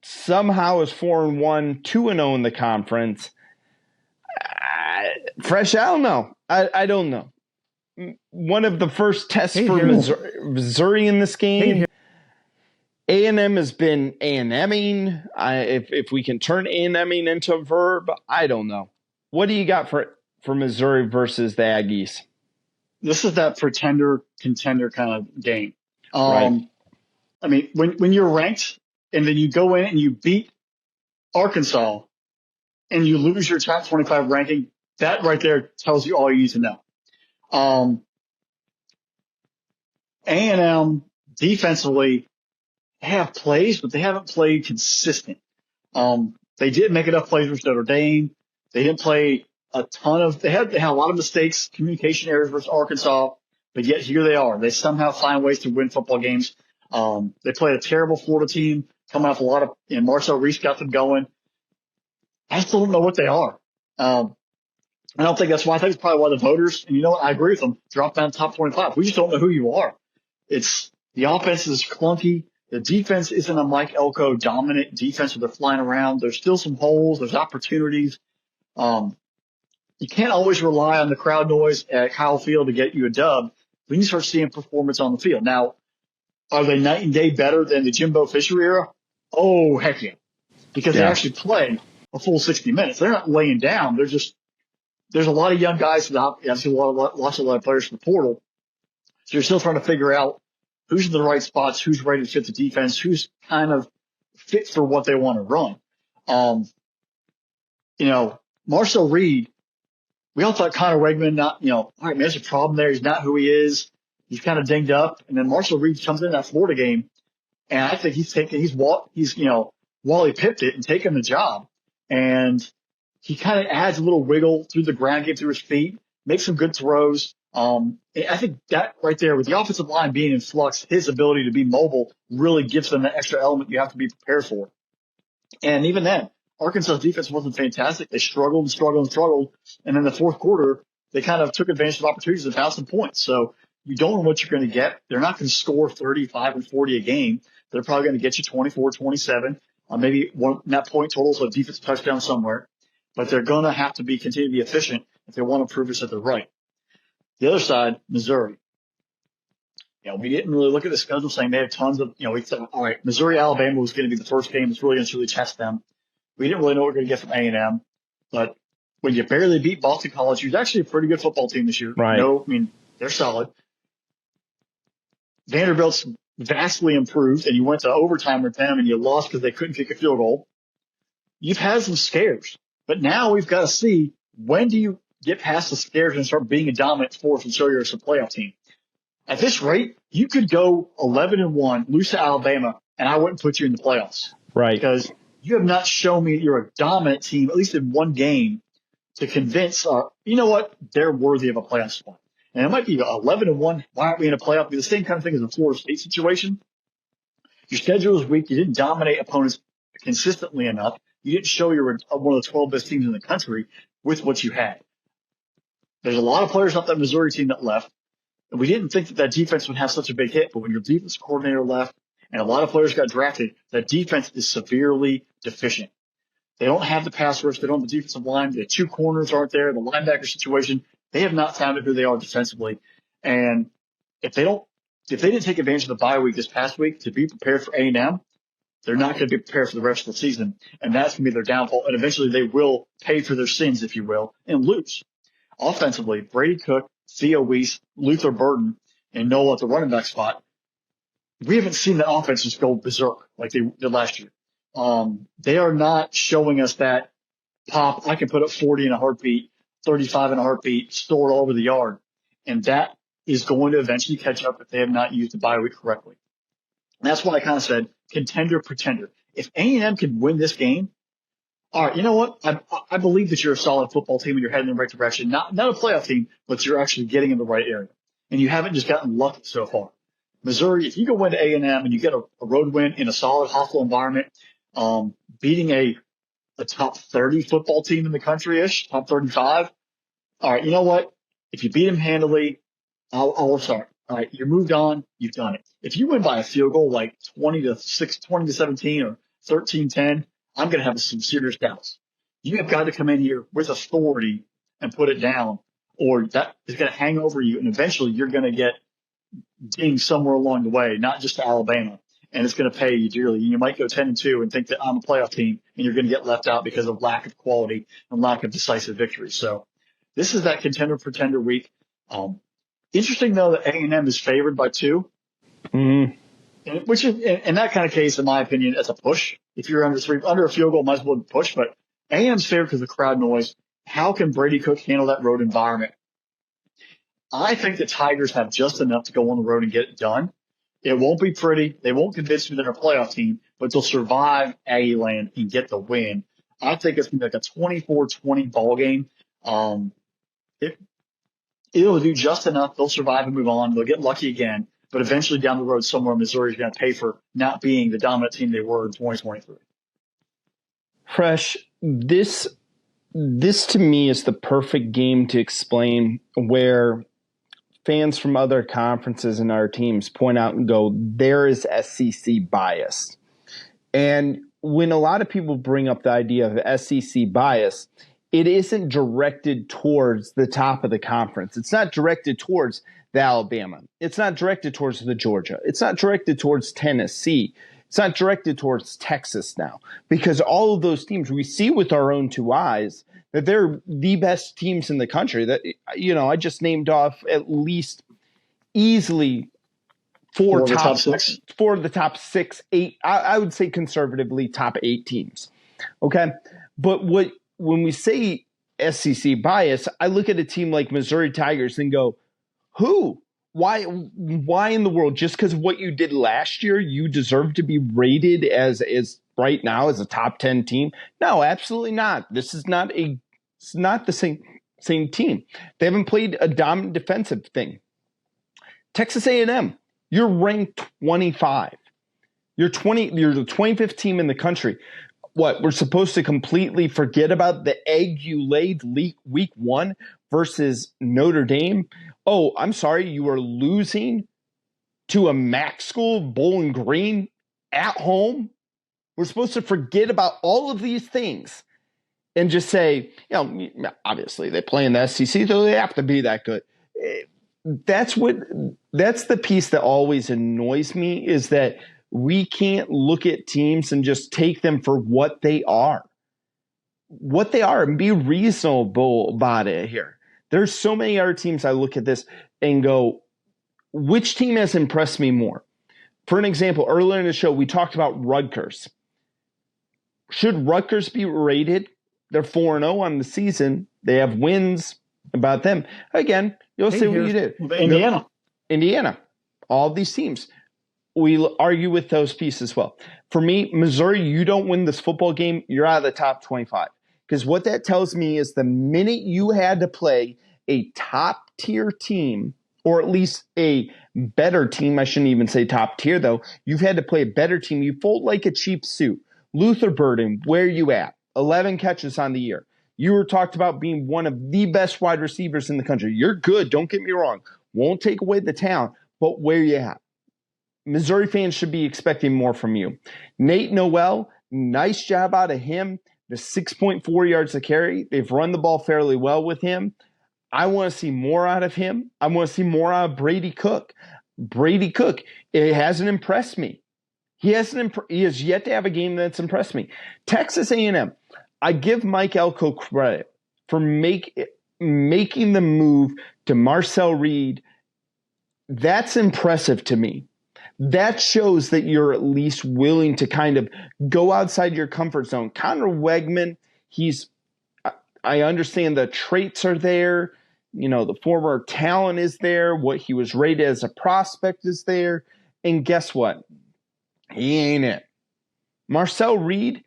somehow is 4-1, 2-0 in the conference. Fresh, I don't know. I don't know. One of the first tests for Missouri in this game. A&M has been A&Ming. If we can turn A&Ming into a verb, I don't know. What do you got for Missouri versus the Aggies? This is that pretender-contender kind of game. Right. I mean, when you're ranked and then you go in and you beat Arkansas and you lose your top 25 ranking, that right there tells you all you need to know. A&M defensively have plays, but they haven't played consistent. They did make enough plays with Notre Dame. They didn't play a ton of. They had a lot of mistakes, communication errors versus Arkansas, but yet here they are. They somehow find ways to win football games. They played a terrible Florida team, coming off a lot of. Marcel Reese got them going. I still don't know what they are. I don't think that's why. I think it's probably why the voters, and you know what, I agree with them, drop down top 25. We just don't know who you are. It's the offense is clunky. The defense isn't a Mike Elko dominant defense where they're flying around. There's still some holes. There's opportunities. You can't always rely on the crowd noise at Kyle Field to get you a dub. We need to start seeing performance on the field. Now, are they night and day better than the Jimbo Fisher era? Oh, heck yeah. Because they actually play a full 60 minutes. They're not laying down. There's a lot of young guys without, obviously lots of players from the portal. So you're still trying to figure out who's in the right spots, who's ready to fit the defense, who's kind of fit for what they want to run. Marcel Reed, we all thought Connor Wegman all right, man, there's a problem there. He's not who he is. He's kind of dinged up. And then Marcel Reed comes in that Florida game, and I think he's Wally pipped it and taken the job. And he kind of adds a little wiggle through the ground game, through his feet, makes some good throws. I think that right there, with the offensive line being in flux, his ability to be mobile really gives them that extra element you have to be prepared for. And even then, Arkansas's defense wasn't fantastic. They struggled. And in the fourth quarter, they kind of took advantage of opportunities and found some points. So you don't know what you're going to get. They're not going to score 35 and 40 a game. They're probably going to get you 24, 27, maybe one net point total, so a defensive touchdown somewhere. But they're going to have to continue to be efficient if they want to prove us that they're right. The other side, Missouri. We didn't really look at the schedule saying they have tons of, we said, all right, Missouri, Alabama was going to be the first game that's really going to really test them. We didn't really know what we we're going to get from A&M. But when you barely beat Boston College, who's actually a pretty good football team this year. Right. They're solid. Vanderbilt's vastly improved, and you went to overtime with them, and you lost because they couldn't kick a field goal. You've had some scares. But now we've got to see, when do you get past the scares and start being a dominant force and show you're a playoff team? At this rate, you could go 11-1, lose to Alabama, and I wouldn't put you in the playoffs. Right. Because you have not shown me you're a dominant team, at least in one game, to convince, they're worthy of a playoff spot. And it might be 11-1. Why aren't we in a playoff? It'd be the same kind of thing as a Florida State situation. Your schedule is weak. You didn't dominate opponents consistently enough. You didn't show you were one of the 12 best teams in the country with what you had. There's a lot of players off that Missouri team that left. And we didn't think that defense would have such a big hit, but when your defense coordinator left and a lot of players got drafted, that defense is severely deficient. They don't have the pass rush. They don't have the defensive line. The two corners aren't there. The linebacker situation, they have not found who they are defensively. And if they didn't take advantage of the bye week this past week to be prepared for A&M, they're not going to be prepared for the rest of the season. And that's going to be their downfall. And eventually they will pay for their sins, if you will, and lose. Offensively, Brady Cook, Theo Weiss, Luther Burden, and Nola at the running back spot. We haven't seen the offense just go berserk like they did last year. They are not showing us that pop. I can put up 40 in a heartbeat, 35 in a heartbeat, store it all over the yard. And that is going to eventually catch up if they have not used the bye week correctly. And that's why I kind of said contender, pretender. If A&M can win this game, all right, you know what? I believe that you're a solid football team and you're heading in the right direction. Not a playoff team, but you're actually getting in the right area. And you haven't just gotten lucky so far. Missouri, if you go into A&M and you get a road win in a solid, hostile environment, beating a top 30 football team in the country-ish, top 35, all right, you know what? If you beat them handily, I'll start. All right, you're moved on. You've done it. If you win by a field goal like 20-17 or 13-10, I'm going to have some serious doubts. You have got to come in here with authority and put it down, or that is going to hang over you, and eventually you're going to get dinged somewhere along the way, not just to Alabama, and it's going to pay you dearly. You might go 10-2 and think that I'm a playoff team, and you're going to get left out because of lack of quality and lack of decisive victory. So this is that contender-pretender week. Interesting, though, that A&M is favored by 2. Mm-hmm. Which is, in that kind of case, in my opinion, it's a push. If you're under a field goal, might as well push. But A&M's favored because of crowd noise. How can Brady Cook handle that road environment? I think the Tigers have just enough to go on the road and get it done. It won't be pretty. They won't convince me they're a playoff team, but they'll survive Aggie Land and get the win. I think it's going to be like a 24-20 ball game. It'll do just enough. They'll survive and move on. They'll get lucky again. But eventually down the road somewhere, Missouri is going to pay for not being the dominant team they were in 2023. Fresh, this to me is the perfect game to explain where fans from other conferences and our teams point out and go, there is SEC bias. And when a lot of people bring up the idea of SEC bias, it isn't directed towards the top of the conference. It's not directed towards the Alabama. It's not directed towards the Georgia. It's not directed towards Tennessee. It's not directed towards Texas now, because all of those teams we see with our own two eyes that they're the best teams in the country. That, I just named off at least easily four For the top top six? four of the top 6, 8. I would say conservatively top 8 teams. Okay, but when we say SEC bias, I look at a team like Missouri Tigers and go, who? Why in the world? Just because of what you did last year, you deserve to be rated as right now as a top 10 team? No, absolutely not. This is not the same team. They haven't played a dominant defensive thing. Texas A&M, you're ranked 25. You're the 25th team in the country. What, we're supposed to completely forget about the egg you laid week 1 versus Notre Dame? Oh, I'm sorry, you are losing to a MAC school, Bowling Green, at home? We're supposed to forget about all of these things and just say, obviously they play in the SEC, so they have to be that good. That's the piece that always annoys me, is that we can't look at teams and just take them for what they are. And be reasonable about it here. There's so many other teams I look at this and go, which team has impressed me more? For an example, earlier in the show, we talked about Rutgers. Should Rutgers be rated? They're 4-0 on the season. They have wins about them. Again, you'll see what you did. Indiana. All these teams. We argue with those pieces as well. For me, Missouri, you don't win this football game, you're out of the top 25. Because what that tells me is the minute you had to play a top-tier team, or at least a better team, I shouldn't even say top tier, though. You've had to play a better team. You fold like a cheap suit. Luther Burden, where you at? 11 catches on the year. You were talked about being one of the best wide receivers in the country. You're good, don't get me wrong. Won't take away the talent, but where you at? Missouri fans should be expecting more from you. Nate Noel, nice job out of him. The 6.4 yards a carry. They've run the ball fairly well with him. I want to see more out of him. I want to see more out of Brady Cook. It hasn't impressed me. He has yet to have a game that's impressed me. Texas A&M, I give Mike Elko credit for making the move to Marcel Reed. That's impressive to me. That shows that you're at least willing to kind of go outside your comfort zone. Connor Wegman, I understand the traits are there. The former talent is there. What he was rated as a prospect is there. And guess what? He ain't it. Marcel Reed,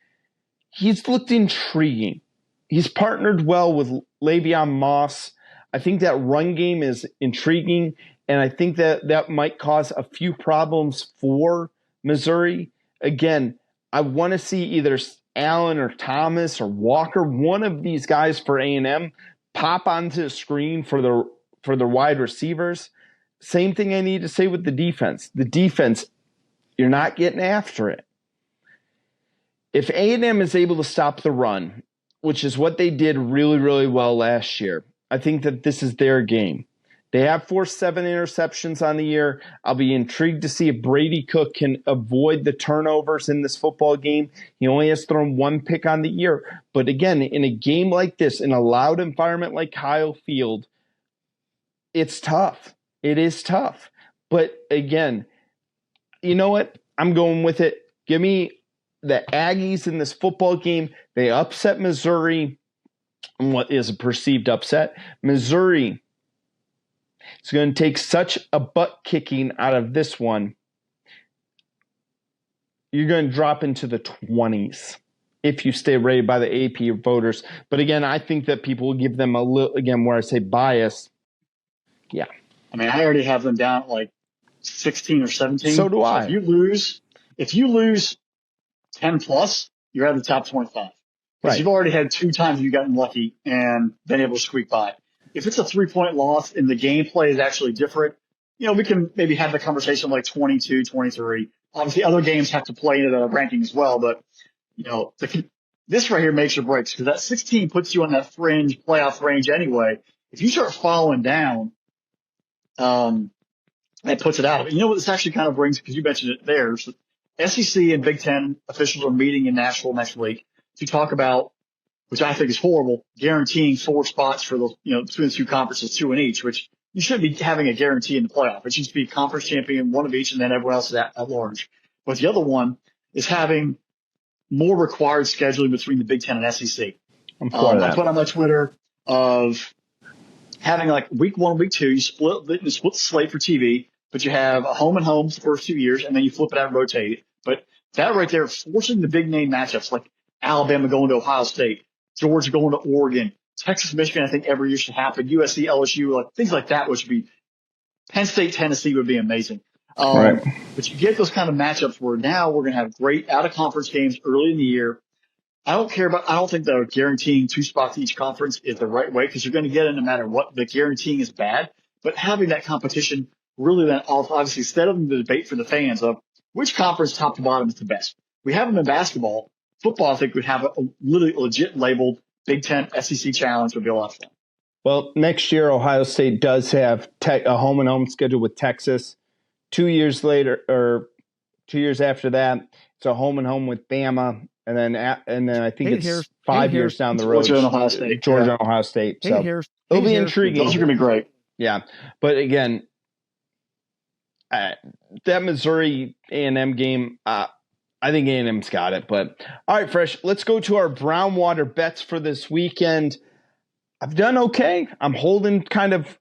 he's looked intriguing. He's partnered well with Le'Veon Moss. I think that run game is intriguing, and I think that might cause a few problems for Missouri. Again, I want to see either Allen or Thomas or Walker, one of these guys for A&M, pop onto the screen for the wide receivers. Same thing I need to say with the defense. The defense, you're not getting after it. If A&M is able to stop the run, which is what they did really, really well last year, I think that this is their game. They have forced 7 interceptions on the year. I'll be intrigued to see if Brady Cook can avoid the turnovers in this football game. He only has thrown 1 pick on the year. But again, in a game like this, in a loud environment like Kyle Field, it's tough. It is tough. But again, you know what? I'm going with it. Give me the Aggies in this football game. They upset Missouri in what is a perceived upset. Missouri is going to take such a butt kicking out of this one. You're going to drop into the 20s if you stay rated by the AP voters. But again, I think that people will give them a little, again, where I say bias. Yeah. I mean, I already have them down at like 16 or 17. So do I. If you lose 10 plus, you're out of the top 25. Because right. You've already had 2 times you've gotten lucky and been able to squeak by. If it's a 3-point loss and the gameplay is actually different, we can maybe have the conversation like 22, 23. Obviously, other games have to play into the ranking as well, but this right here makes or breaks, because that 16 puts you on that fringe playoff range anyway. If you start falling down, that puts it out. You know what this actually kind of brings, because you mentioned it there. So SEC and Big Ten officials are meeting in Nashville next week to talk about, which I think is horrible, guaranteeing 4 spots for the, between the 2 conferences, 2 in each, which, you shouldn't be having a guarantee in the playoff. It should be conference champion, one of each, and then everyone else is at large. But the other one is having more required scheduling between the Big Ten and SEC. I'm for that. I put on my Twitter of having like week 1, week 2, you split the slate for TV, but you have a home and home the first 2 years, and then you flip it out and rotate it. But that right there, forcing the big name matchups like Alabama going to Ohio State, Georgia going to Oregon, Texas, Michigan, I think every year should happen, USC, LSU, like things like that, which would be Penn State, Tennessee would be amazing. Right. But you get those kind of matchups where now we're going to have great out-of-conference games early in the year. I don't think that guaranteeing 2 spots each conference is the right way because you're going to get it no matter what. The guaranteeing is bad. But having that competition really then obviously instead of the debate for the fans of which conference top to bottom is the best. We have them in basketball. Football, I think, would have a literally legit labeled Big Ten SEC challenge would be a lot of fun. Well, next year, Ohio State does have a home and home schedule with Texas. 2 years later, or 2 years after that, it's a home and home with Bama, and then I think it's 5 years down the road. Georgia and Ohio State. Georgia and Ohio State. So it'll be intriguing. Those are going to be great. Yeah, but again, that Missouri A&M game, I think A&M's got it. But all right, Fresh, let's go to our Brownwater bets for this weekend. I've done okay. I'm holding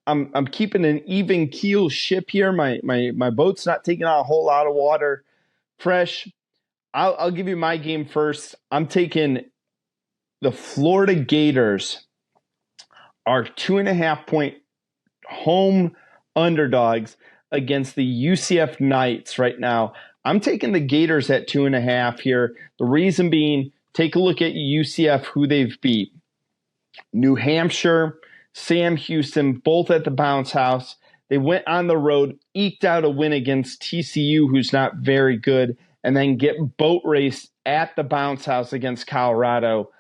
I'm keeping an even keel ship here. My boat's not taking on a whole lot of water. Fresh, I'll give you my game first. I'm taking the Florida Gators are 2.5-point home underdogs against the UCF Knights right now. I'm taking the Gators at 2.5 here. The reason being, take a look at UCF, who they've beat. New Hampshire, Sam Houston, both at the Bounce House. They went on the road, eked out a win against TCU, who's not very good, and then get boat raced at the Bounce House against Colorado.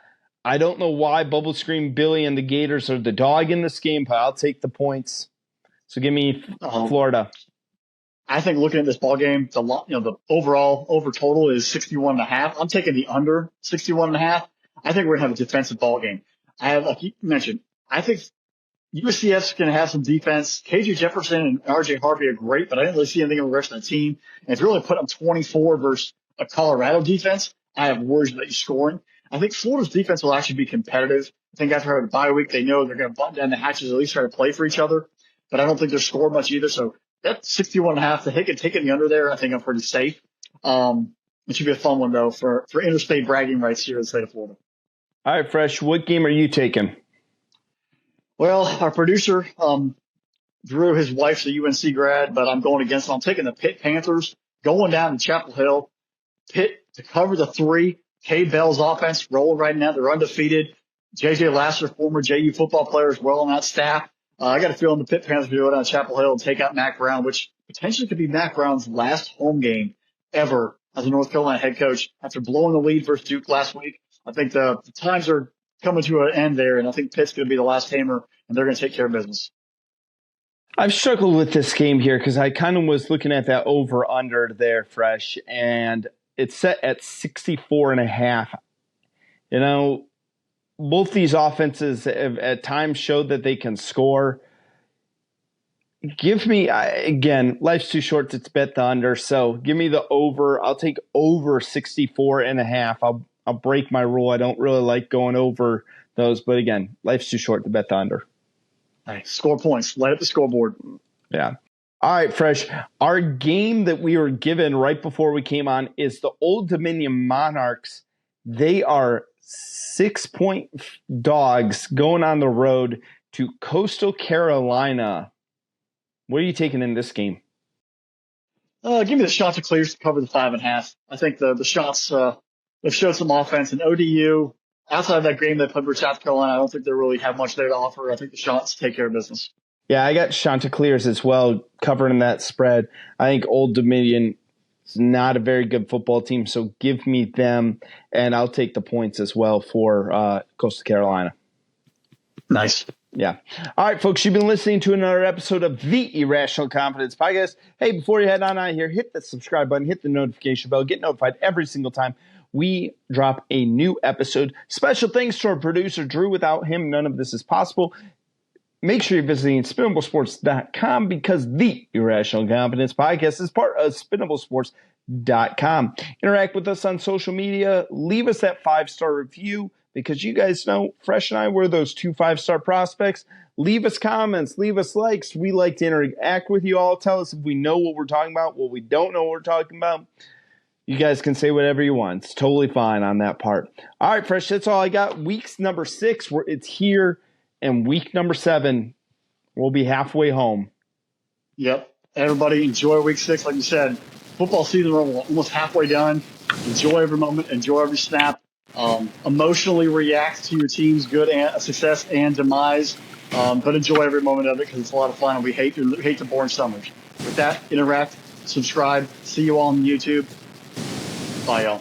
I don't know why Bubble Scream Billy and the Gators are the dog in this game, but I'll take the points. So give me Florida. I think looking at this ball game, the overall over total is 61.5. I'm taking the under 61.5. I think we're gonna have a defensive ball game. Like you mentioned, I think UCF's going to have some defense. KJ Jefferson and RJ Harvey are great, but I didn't really see anything in the rest of the team. And if you're only putting up 24 versus a Colorado defense, I have worries about you scoring. I think Florida's defense will actually be competitive. I think after having a bye week, they know they're going to button down the hatches, at least try to play for each other. But I don't think they're scoring much either. So that's 61.5. To take it the under there, I think I'm pretty safe. It should be a fun one, though, for interstate bragging rights here in the state of Florida. All right, Fresh, what game are you taking? Well, our producer, Drew, his wife's a UNC grad, but I'm going against him. I'm taking the Pitt Panthers, going down to Chapel Hill. Pitt to cover the 3. Cade Bell's offense rolling right now. They're undefeated. J.J. Lasser, former JU football player, is well on that staff. I got a feeling the Pitt Panthers will go down to Chapel Hill and take out Mac Brown, which potentially could be Mac Brown's last home game ever as a North Carolina head coach after blowing the lead versus Duke last week. I think the times are coming to an end there, and I think Pitt's going to be the last hammer, and they're going to take care of business. I've struggled with this game here because I kind of was looking at that over-under there, Fresh, and it's set at 64.5. You know, both these offenses have at times showed that they can score. Give me, again, life's too short to bet the under, so give me the over. I'll take over 64.5. I'll break my rule. I don't really like going over those, but again, life's too short to bet the under. Hey, score points. Light up the scoreboard. Yeah. All right, Fresh. Our game that we were given right before we came on is the Old Dominion Monarchs. They are 6-point dogs going on the road to Coastal Carolina. What are you taking in this game? Give me the Chanticleers to cover the 5.5. I think the Shots they've showed some offense, and ODU, outside of that game they played with South Carolina, I don't think they really have much there to offer. I think the Shots take care of business. Yeah, I got Chanticleers as well covering that spread. I think Old Dominion is not a very good football team, so give me them, and I'll take the points as well for Coastal Carolina. Nice. Yeah. All right, folks, you've been listening to another episode of the Irrational Confidence Podcast. Hey, before you head on out of here, hit the subscribe button, hit the notification bell, get notified every single time we drop a new episode. Special thanks to our producer, Drew. Without him, none of this is possible. Make sure you're visiting spinnablesports.com because the Irrational Confidence Podcast is part of spinnablesports.com. Interact with us on social media. Leave us that 5-star review because you guys know Fresh and I were those 2 5-star prospects. Leave us comments. Leave us likes. We like to interact with you all. Tell us if we know what we're talking about, what we don't know what we're talking about. You guys can say whatever you want. It's totally fine on that part. All right, Fresh, that's all I got. Week's number 6, it's here. And week number 7, we'll be halfway home. Yep. Everybody enjoy week 6. Like you said, football season, we're almost halfway done. Enjoy every moment. Enjoy every snap. Emotionally react to your team's good and success and demise. But enjoy every moment of it because it's a lot of fun and we hate the boring summers. With that, interact, subscribe. See you all on YouTube. Bye, y'all.